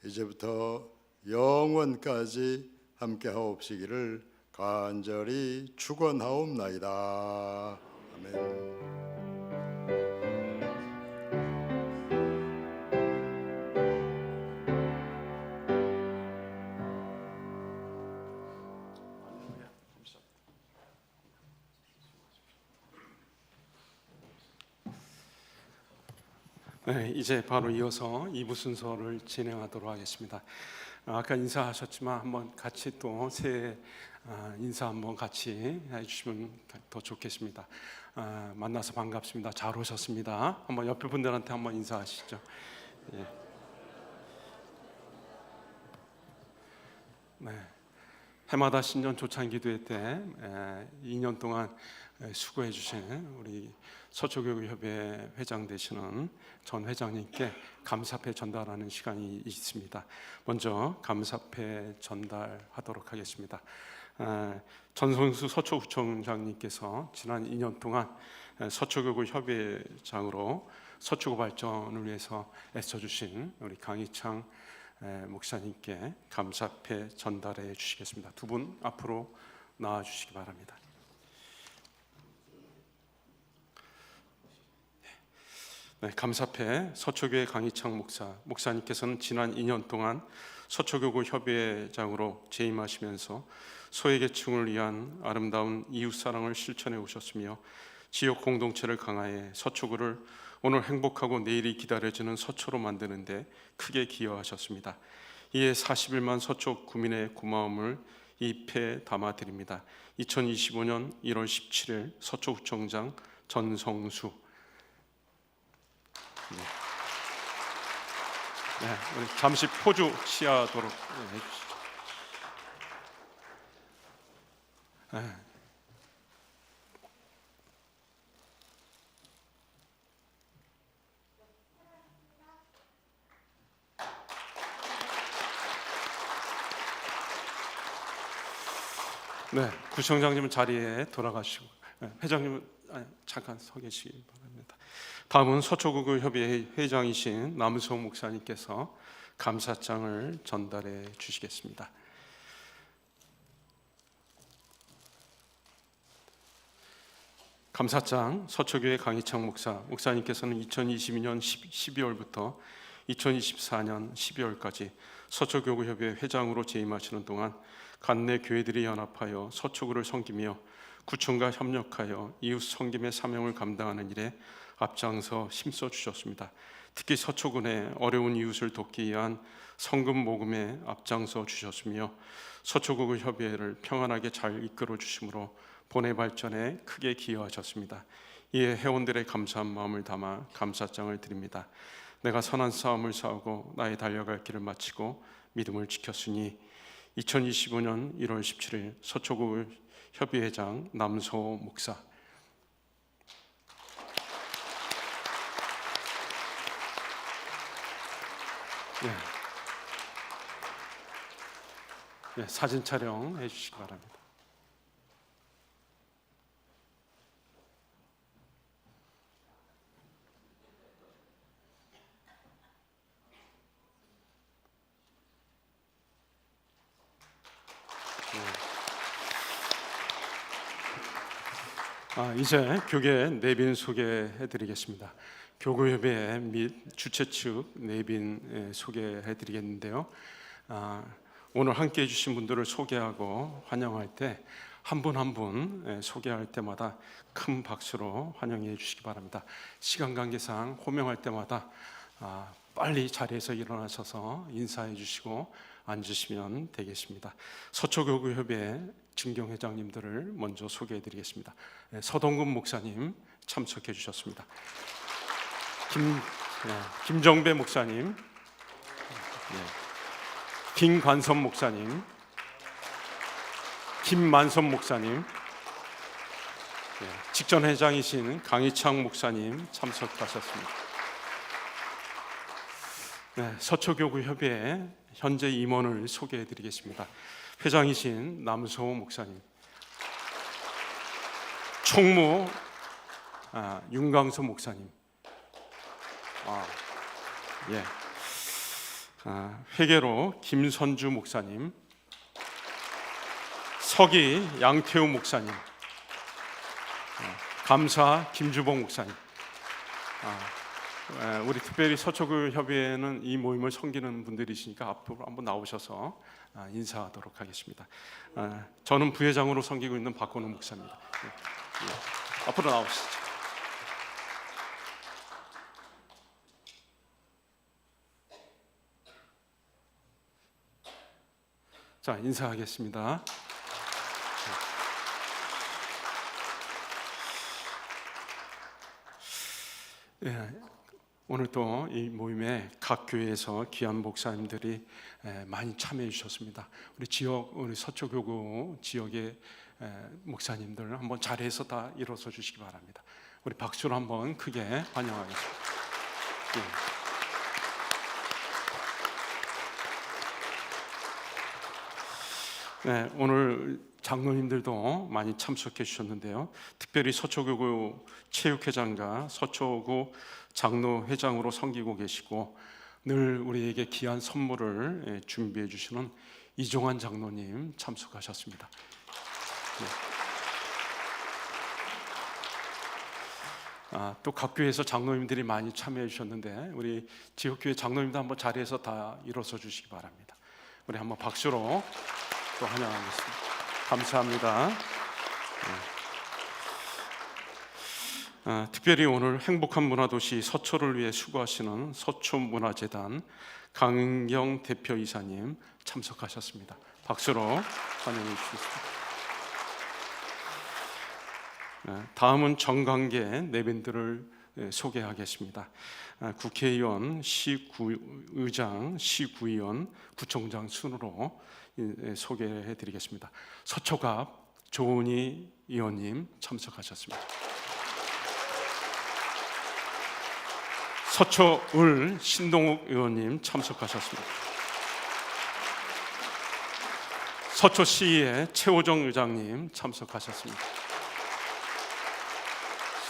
[SPEAKER 8] 이제부터 영원까지 함께 하옵시기를 간절히 축원하옵나이다. 아멘.
[SPEAKER 9] 네, 이제 바로 이어서 2부 순서를 진행하도록 하겠습니다. 아까 인사하셨지만 한번 같이 또 새해 인사 한번 같이 해주시면 더 좋겠습니다. 만나서 반갑습니다. 잘 오셨습니다. 한번 옆에 분들한테 한번 인사하시죠. 예. 네. 해마다 신년 조찬기도회 때 2년 동안 수고해 주신 우리 서초교구협회 회장 되시는 전 회장님께 감사패 전달하는 시간이 있습니다. 먼저 감사패 전달하도록 하겠습니다. 전성수 서초구청장님께서 지난 2년 동안 서초교구 협회장으로 서초구 발전을 위해서 애써주신 우리 강희창 목사님께 감사패 전달해 주시겠습니다. 두 분 앞으로 나와 주시기 바랍니다. 네, 감사패 서초교회 강희창 목사님께서는 지난 2년 동안 서초교구 협회장으로 재임하시면서 소외계층을 위한 아름다운 이웃사랑을 실천해 오셨으며 지역 공동체를 강화해 서초구를 오늘 행복하고 내일이 기다려지는 서초로 만드는 데 크게 기여하셨습니다. 이에 41만 서초 구민의 고마움을 이 패에 담아드립니다. 2025년 1월 17일 서초구청장 전성수. 네, 우리 잠시 포주 취하도록 해주시죠. 네, 구청장님은 자리에 돌아가시고 회장님은 잠깐 서 계시기 바랍니다. 다음은 서초구구 협의회 회장이신 남우성 목사님께서 감사장을 전달해 주시겠습니다. 감사장 서초교회 강희창 목사님께서는 2022년 12월부터 2024년 12월까지 서초교구협의 회장으로 재임하시는 동안 관내 교회들이 연합하여 서초구를 섬기며 구청과 협력하여 이웃 섬김의 사명을 감당하는 일에 앞장서 힘써 주셨습니다. 특히 서초군의 어려운 이웃을 돕기 위한 성금 모금에 앞장서 주셨으며 서초구 협의회를 평안하게 잘 이끌어 주심으로 본회 발전에 크게 기여하셨습니다. 이에 회원들의 감사한 마음을 담아 감사장을 드립니다. 내가 선한 싸움을 싸우고 나의 달려갈 길을 마치고 믿음을 지켰으니 2025년 1월 17일 서초구 협의회장 남소호 목사. 사진 촬영해 주시기 바랍니다. 이제 교계 내빈 소개해드리겠습니다. 교구협의회 및 주최 측 내빈 소개해드리겠는데요. 오늘 함께해 주신 분들을 소개하고 환영할 때 한 분 한 분 소개할 때마다 큰 박수로 환영해 주시기 바랍니다. 시간 관계상 호명할 때마다 빨리 자리에서 일어나셔서 인사해 주시고 앉으시면 되겠습니다. 서초교구협의회 증경회장님들을 먼저 소개해 드리겠습니다. 서동근 목사님 참석해 주셨습니다. 김정배 목사님, 김관선 목사님, 김만선 목사님, 직전회장이신 강희창 목사님 참석하셨습니다. 서초교구협의회 현재 임원을 소개해 드리겠습니다. 회장이신 남소호 목사님, 총무 윤강수 목사님, 회계로 김선주 목사님, 서기 양태우 목사님, 감사 김주봉 목사님. 우리 특별히 서초구 협의회는 이 모임을 섬기는 분들이시니까 앞으로 한번 나오셔서 인사하도록 하겠습니다. 저는 부회장으로 섬기고 있는 박건우 목사입니다. 앞으로 나오시죠. 자, 인사하겠습니다. 오늘 또 이 모임에 각 교회에서 귀한 목사님들이 많이 참여해 주셨습니다. 우리 서초교구 지역의 목사님들 한번 자리에서 다 일어서 주시기 바랍니다. 우리 박수로 한번 크게 환영하겠습니다. 오늘 장로님들도 많이 참석해 주셨는데요. 특별히 서초교구 체육회장과 서초구 장로회장으로 섬기고 계시고 늘 우리에게 귀한 선물을 준비해 주시는 이종환 장로님 참석하셨습니다. 또 각 교회에서 장로님들이 많이 참여해 주셨는데 우리 지역교회 장로님도 한번 자리에서 다 일어서 주시기 바랍니다. 우리 한번 박수로 또 환영하겠습니다. 감사합니다. 특별히 오늘 행복한 문화도시 서초를 위해 수고하시는 서초문화재단 강은경 대표이사님 참석하셨습니다. 박수로 환영해 주시겠습니다. 다음은 정관계 내빈들을 소개하겠습니다. 국회의원, 시구의장, 시구의원, 구청장 순으로 소개해 드리겠습니다. 서초갑 조은희 의원님 참석하셨습니다. 서초을 신동욱 의원님 참석하셨습니다. 서초시의 최호정 의장님 참석하셨습니다.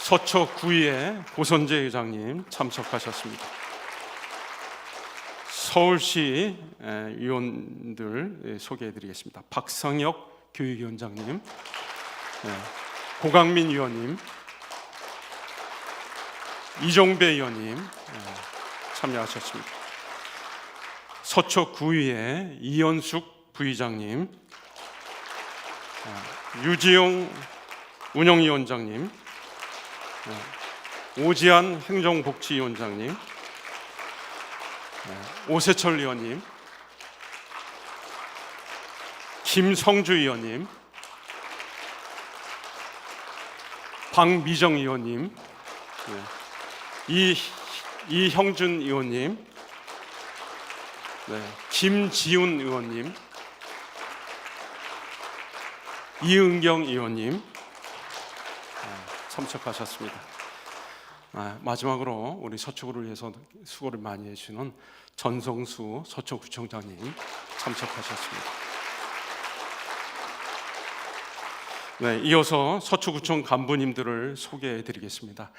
[SPEAKER 9] 서초구의 고선재 의장님 참석하셨습니다. 서울시 위원들 소개해드리겠습니다. 박상혁 교육위원장님, 고강민 위원님, 이종배 의원님 참여하셨습니다. 서초 구의회 이현숙 부의장님, 유지용 운영위원장님, 오지한 행정복지위원장님, 오세철 의원님, 김성주 의원님, 박미정 의원님, 이형준 의원님, 김지훈 의원님, 이은경 의원님 참석하셨습니다. 마지막으로 우리 서초구를 위해서 수고를 많이 해주시는 전성수 서초구청장님 참석하셨습니다. 이어서 서초구청 간부님들을 소개해 드리겠습니다.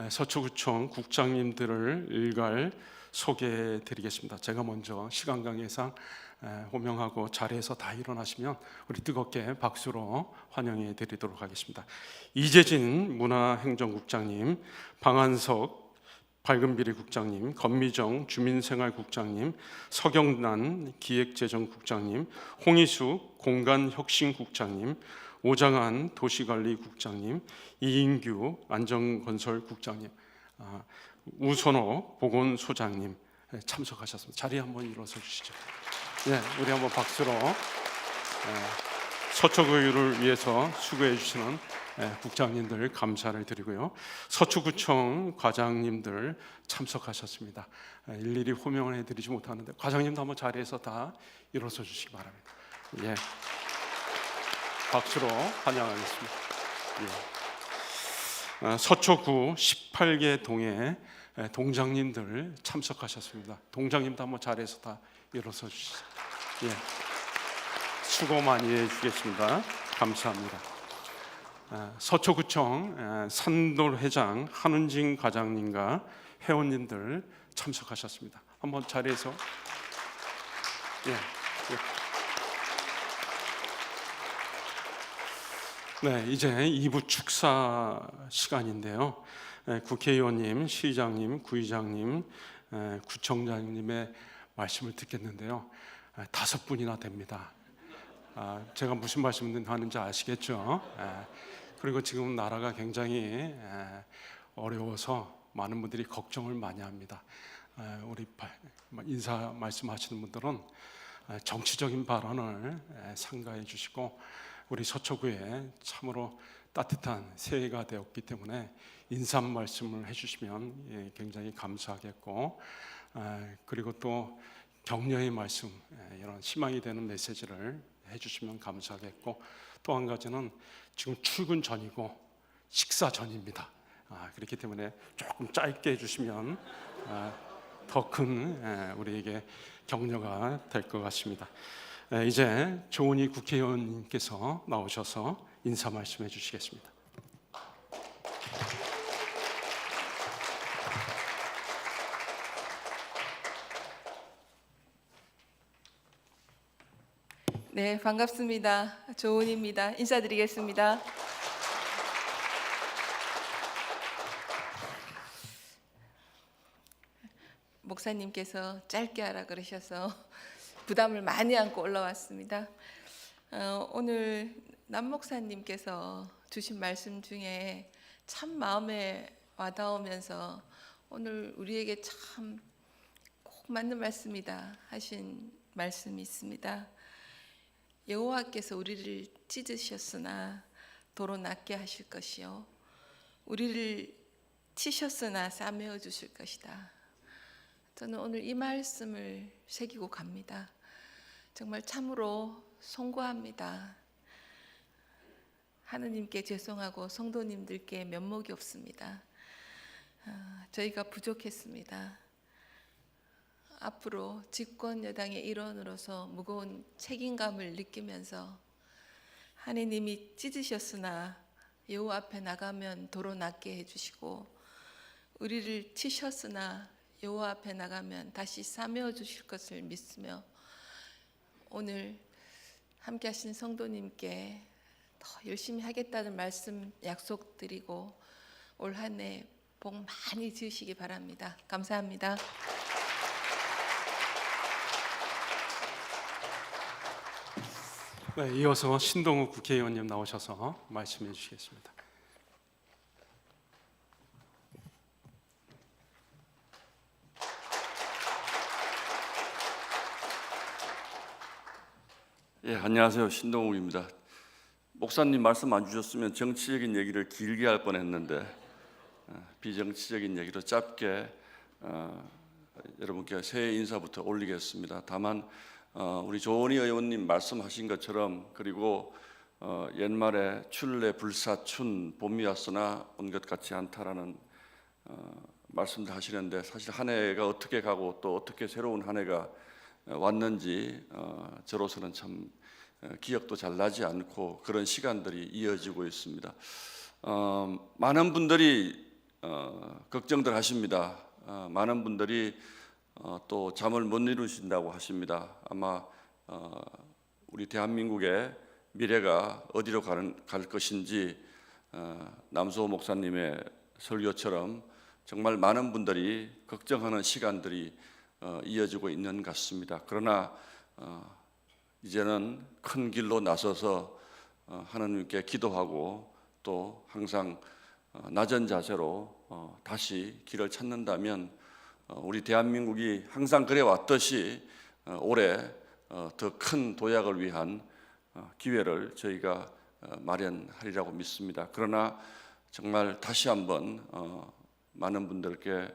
[SPEAKER 9] 서초구청 국장님들을 일괄 소개해 드리겠습니다. 제가 먼저 시간 관계상 호명하고 자리에서 다 일어나시면 우리 뜨겁게 박수로 환영해 드리도록 하겠습니다. 이재진 문화행정국장님, 방한석 밝은비리국장님, 건미정 주민생활국장님, 서경란 기획재정국장님, 홍희숙 공간혁신국장님, 오장한 도시관리국장님, 이인규 안전건설국장님, 우선호 보건소장님 참석하셨습니다. 자리에 한번 일어서 주시죠. 우리 한번 박수로 서초구를 위해서 수고해 주시는 국장님들 감사를 드리고요. 서초구청 과장님들 참석하셨습니다. 일일이 호명을 해드리지 못하는데 과장님도 한번 자리에서 다 일어서 주시기 바랍니다. 박수로 환영하겠습니다. 서초구 18개 동의 동장님들 참석하셨습니다. 동장님도 한번 자리에서 다 일어서 주시죠. 수고 많이 해주겠습니다. 감사합니다. 서초구청 산돌회장 한은진 과장님과 회원님들 참석하셨습니다. 한번 자리에서 이제 2부 축사 시간인데요. 국회의원님, 시장님, 구의장님, 구청장님의 말씀을 듣겠는데요. 5분이나 됩니다. 제가 무슨 말씀을 하는지 아시겠죠? 그리고 지금 나라가 굉장히 어려워서 많은 분들이 걱정을 많이 합니다. 우리 인사 말씀하시는 분들은 정치적인 발언을 삼가해 주시고 우리 서초구에 참으로 따뜻한 새해가 되었기 때문에 인사 말씀을 해주시면 굉장히 감사하겠고, 그리고 또 격려의 말씀, 이런 희망이 되는 메시지를 해주시면 감사하겠고, 또 한 가지는 지금 출근 전이고 식사 전입니다. 그렇기 때문에 조금 짧게 해주시면 더 큰 우리에게 격려가 될 것 같습니다. 이제 조은희 국회의원님께서 나오셔서 인사 말씀해 주시겠습니다.
[SPEAKER 10] 네, 반갑습니다. 조은희입니다. 인사드리겠습니다. 목사님께서 짧게 하라 그러셔서 부담을 많이 안고 올라왔습니다. 오늘 남 목사님께서 주신 말씀 중에 참 마음에 와닿으면서 오늘 우리에게 참 꼭 맞는 말씀이다 하신 말씀이 있습니다. 여호와께서 우리를 찢으셨으나 도로 낫게 하실 것이요 우리를 치셨으나 싸매어 주실 것이다. 저는 오늘 이 말씀을 새기고 갑니다. 정말 참으로 송구합니다. 하느님께 죄송하고 성도님들께 면목이 없습니다. 저희가 부족했습니다. 앞으로 집권 여당의 일원으로서 무거운 책임감을 느끼면서 하느님이 찢으셨으나 여호와 앞에 나가면 도로 낫게 해주시고 우리를 치셨으나 여호와 앞에 나가면 다시 싸매어 주실 것을 믿으며 오늘 함께 하신 성도님께 더 열심히 하겠다는 말씀 약속드리고 올 한 해 복 많이 지으시기 바랍니다. 감사합니다.
[SPEAKER 9] 네, 이어서 신동욱 국회의원님 나오셔서 말씀해 주시겠습니다.
[SPEAKER 6] 예, 안녕하세요. 신동욱입니다. 목사님 말씀 안 주셨으면 정치적인 얘기를 길게 할 뻔했는데 비정치적인 얘기로 짧게 여러분께 새해 인사부터 올리겠습니다. 다만 우리 조은희 의원님 말씀하신 것처럼 그리고 옛말에 출래 불사춘 봄이 왔으나 온 것 같지 않다라는 말씀도 하시는데 사실 한 해가 어떻게 가고 또 어떻게 새로운 한 해가 왔는지 저로서는 참 기억도 잘 나지 않고 그런 시간들이 이어지고 있습니다. 많은 분들이 걱정들 하십니다. 많은 분들이 또 잠을 못 이루신다고 하십니다. 아마 우리 대한민국의 미래가 어디로 갈 것인지 남수호 목사님의 설교처럼 정말 많은 분들이 걱정하는 시간들이 이어지고 있는 것 같습니다. 그러나 이제는 큰 길로 나서서 하나님께 기도하고 또 항상 낮은 자세로 다시 길을 찾는다면 우리 대한민국이 항상 그래 왔듯이 올해 더 큰 도약을 위한 기회를 저희가 마련하리라고 믿습니다. 그러나 정말 다시 한번 많은 분들께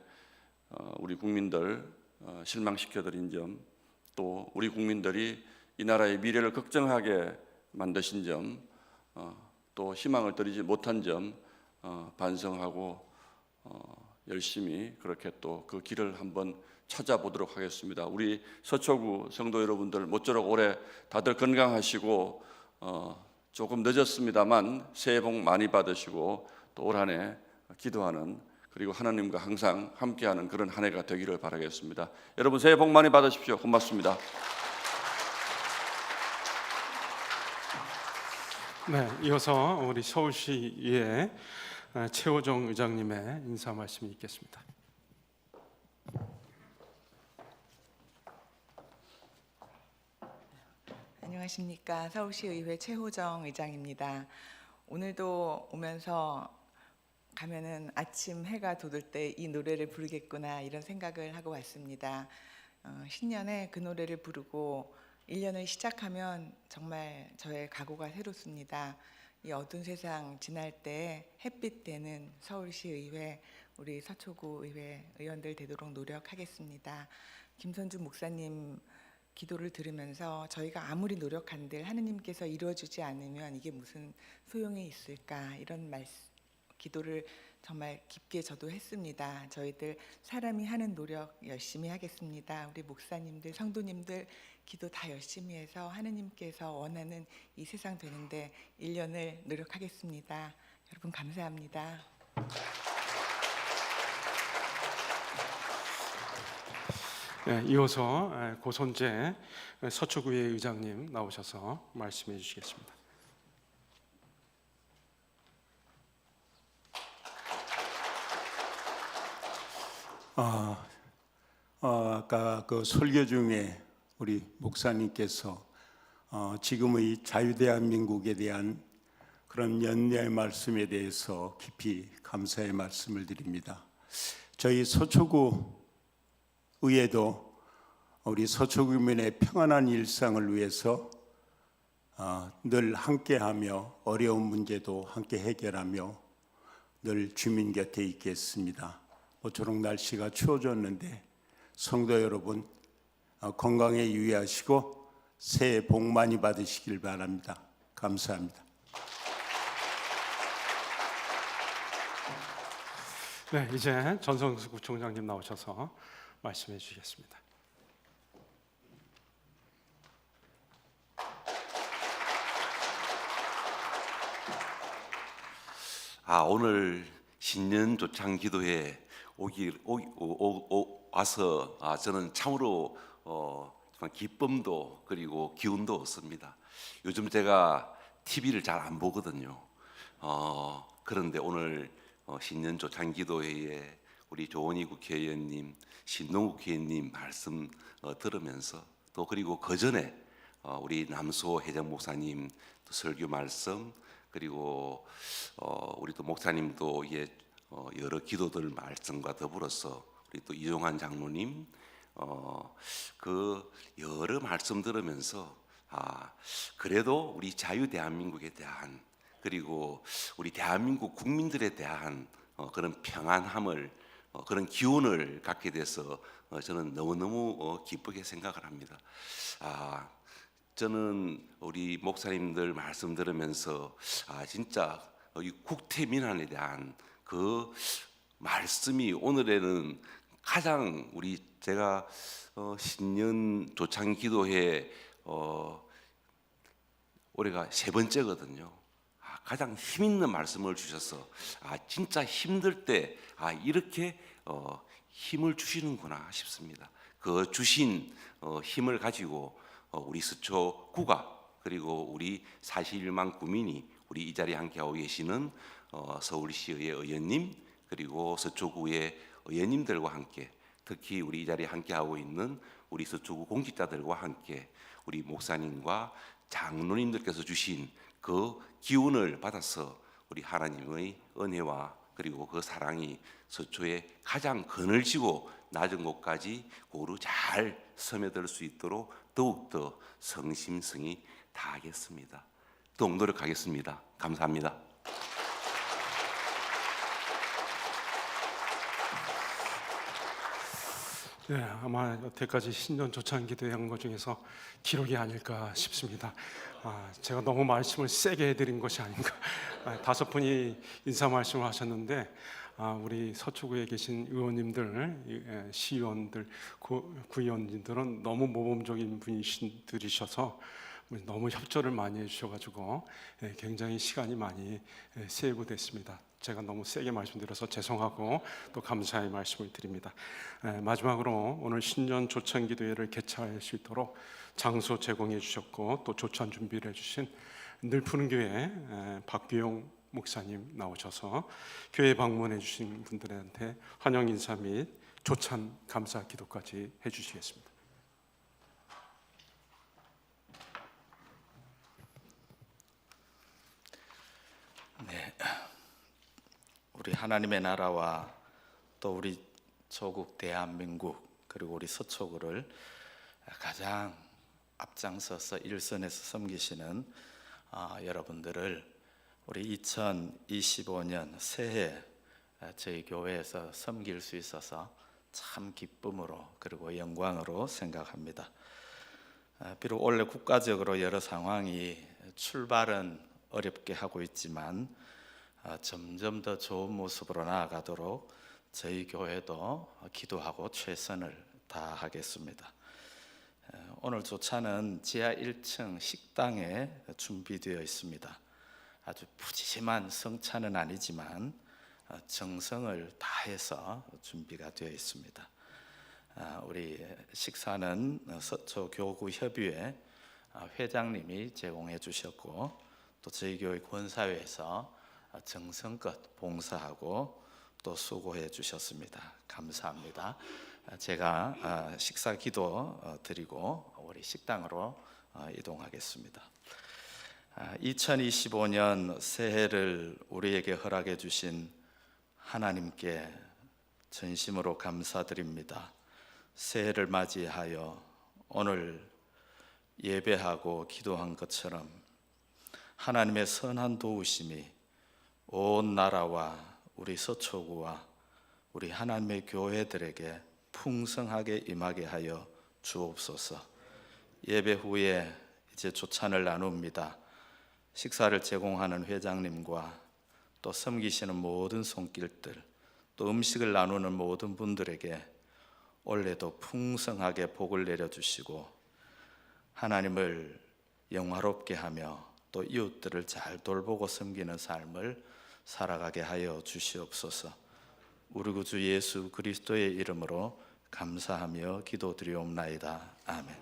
[SPEAKER 6] 우리 국민들 실망시켜드린 점, 또 우리 국민들이 이 나라의 미래를 걱정하게 만드신 점, 또 희망을 드리지 못한 점 반성하고 열심히 그렇게 또 그 길을 한번 찾아보도록 하겠습니다. 우리 서초구 성도 여러분들 모쪼록 올해 다들 건강하시고 조금 늦었습니다만 새해 복 많이 받으시고 또 올 한 해 기도하는 그리고 하나님과 항상 함께하는 그런 한 해가 되기를 바라겠습니다. 여러분 새해 복 많이 받으십시오. 고맙습니다.
[SPEAKER 9] 네, 이어서 우리 서울시의 최호정 의장님의 인사 말씀이 있겠습니다.
[SPEAKER 11] 안녕하십니까. 서울시의회 최호정 의장입니다. 오늘도 오면서 가면은 아침 해가 돋을 때 이 노래를 부르겠구나 이런 생각을 하고 왔습니다. 신년에 그 노래를 부르고 1년을 시작하면 정말 저의 각오가 새롭습니다. 이 어두운 세상 지날 때 햇빛 되는 서울시의회 우리 서초구 의회 의원들 되도록 노력하겠습니다. 김선주 목사님 기도를 들으면서 저희가 아무리 노력한들 하느님께서 이루어주지 않으면 이게 무슨 소용이 있을까 이런 기도를 정말 깊게 저도 했습니다. 저희들 사람이 하는 노력 열심히 하겠습니다. 우리 목사님들, 성도님들 기도 다 열심히 해서 하느님께서 원하는 이 세상 되는데 1년을 노력하겠습니다. 여러분 감사합니다.
[SPEAKER 9] 네, 이어서 고선재 서초구의 의장님 나오셔서 말씀해 주시겠습니다.
[SPEAKER 12] 아까 그 설교 중에 우리 목사님께서 지금의 자유대한민국에 대한 그런 연례의 말씀에 대해서 깊이 감사의 말씀을 드립니다. 저희 서초구 의회도 우리 서초구민의 평안한 일상을 위해서 늘 함께하며 어려운 문제도 함께 해결하며 늘 주민 곁에 있겠습니다. 모쪼록 날씨가 추워졌는데 성도 여러분 건강에 유의하시고 새해 복 많이 받으시길 바랍니다. 감사합니다.
[SPEAKER 9] 네, 이제 전성수 구청장님 나오셔서 말씀해 주시겠습니다.
[SPEAKER 13] 오늘 신년 조창 기도회 와서 저는 참으로 정말 기쁨도 그리고 기운도 얻습니다. 요즘 제가 TV를 잘 안 보거든요. 그런데 오늘 신년 조창기도회에 우리 조원희 국회의원님, 신동 국회의원님 말씀 들으면서 또 그리고 그 전에 우리 남수호 회장 목사님 또 설교 말씀 그리고 우리 또 목사님도 여러 기도들 말씀과 더불어서 우리 또 이종환 장로님 그 여러 말씀 들으면서 그래도 우리 자유 대한민국에 대한 그리고 우리 대한민국 국민들에 대한 그런 평안함을 그런 기운을 갖게 돼서 저는 너무너무 기쁘게 생각을 합니다. 저는 우리 목사님들 말씀 들으면서 진짜 이 국태민안에 대한 그 말씀이 오늘에는 가장 제가 신년 조창 기도회 올해가 3번째거든요. 가장 힘 있는 말씀을 주셔서 진짜 힘들 때 이렇게 힘을 주시는구나 싶습니다. 그 주신 힘을 가지고 우리 서초구가 그리고 우리 41만 구민이 우리 이 자리에 함께하고 계시는 서울시의 의원님 그리고 서초구의 의원님들과 함께 특히 우리 이 자리에 함께하고 있는 우리 서초구 공직자들과 함께 우리 목사님과 장로님들께서 주신 그 기운을 받아서 우리 하나님의 은혜와 그리고 그 사랑이 서초에 가장 그늘지고 낮은 곳까지 고루 잘 스며들 수 있도록 더욱더 성심성의 다하겠습니다. 더욱 노력하겠습니다. 감사합니다.
[SPEAKER 9] 네, 아마 여태까지 신년 조창 기도한 것 중에서 기록이 아닐까 싶습니다. 제가 너무 말씀을 세게 해드린 것이 아닌가. 5분이 인사 말씀을 하셨는데 우리 서초구에 계신 의원님들, 시의원들, 구의원님들은 너무 모범적인 분들이셔서 너무 협조를 많이 해주셔가지고 굉장히 시간이 많이 세이브됐습니다. 제가 너무 세게 말씀드려서 죄송하고 또 감사의 말씀을 드립니다. 마지막으로 오늘 신년 조찬 기도회를 개최할 수 있도록 장소 제공해 주셨고 또 조찬 준비를 해주신 늘푸는 교회 박규용 목사님 나오셔서 교회 방문해 주신 분들한테 환영 인사 및 조찬 감사 기도까지 해주시겠습니다.
[SPEAKER 14] 네, 우리 하나님의 나라와 또 우리 조국 대한민국 그리고 우리 서초구를 가장 앞장서서 일선에서 섬기시는 여러분들을 우리 2025년 새해 저희 교회에서 섬길 수 있어서 참 기쁨으로 그리고 영광으로 생각합니다. 비록 원래 국가적으로 여러 상황이 출발은 어렵게 하고 있지만 점점 더 좋은 모습으로 나아가도록 저희 교회도 기도하고 최선을 다하겠습니다. 오늘 조차는 지하 1층 식당에 준비되어 있습니다. 아주 푸짐한 성찬은 아니지만 정성을 다해서 준비가 되어 있습니다. 우리 식사는 서초교구협의회 회장님이 제공해 주셨고 또 저희 교회 권사회에서 정성껏 봉사하고 또 수고해 주셨습니다. 감사합니다. 제가 식사 기도 드리고 우리 식당으로 이동하겠습니다. 2025년 새해를 우리에게 허락해 주신 하나님께 전심으로 감사드립니다. 새해를 맞이하여 오늘 예배하고 기도한 것처럼 하나님의 선한 도우심이 온 나라와 우리 서초구와 우리 하나님의 교회들에게 풍성하게 임하게 하여 주옵소서. 예배 후에 이제 조찬을 나눕니다. 식사를 제공하는 회장님과 또 섬기시는 모든 손길들 또 음식을 나누는 모든 분들에게 올해도 풍성하게 복을 내려주시고 하나님을 영화롭게 하며 또 이웃들을 잘 돌보고 섬기는 삶을 살아가게 하여 주시옵소서. 우리 구주 예수 그리스도의 이름으로 감사하며 기도드리옵나이다. 아멘.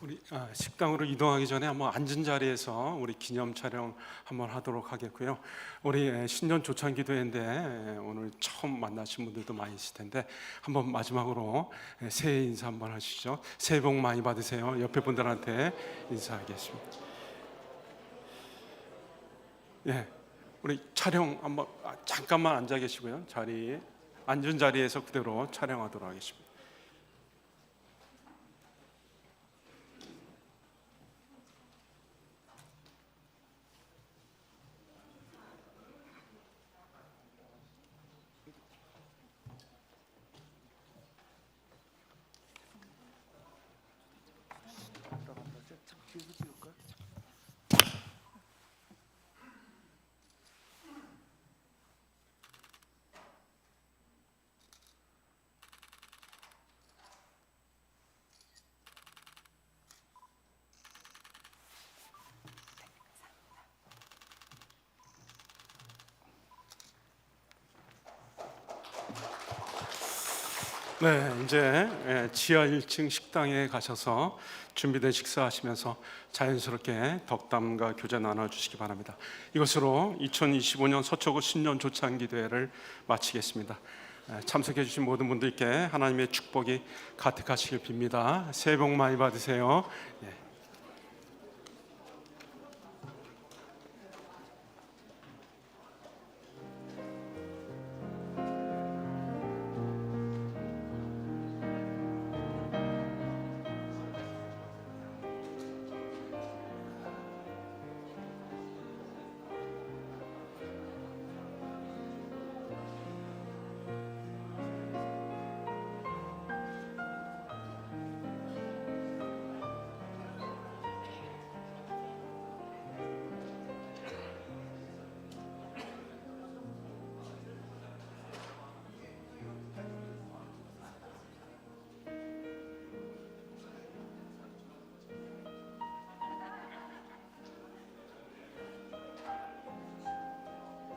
[SPEAKER 9] 우리 식당으로 이동하기 전에 한번 앉은 자리에서 우리 기념 촬영 한번 하도록 하겠고요. 우리 신년 조찬 기도회인데 오늘 처음 만나신 분들도 많이 있을 텐데 한번 마지막으로 새해 인사 한번 하시죠. 새해 복 많이 받으세요. 옆에 분들한테 인사하겠습니다. 예, 우리 촬영 한번 잠깐만 앉아 계시고요. 자리에 앉은 자리에서 그대로 촬영하도록 하겠습니다. 네, 이제 지하 1층 식당에 가셔서 준비된 식사하시면서 자연스럽게 덕담과 교제 나눠주시기 바랍니다. 이것으로 2025년 서초구 신년 조찬 기도회를 마치겠습니다. 참석해 주신 모든 분들께 하나님의 축복이 가득하시길 빕니다. 새해 복 많이 받으세요. 예.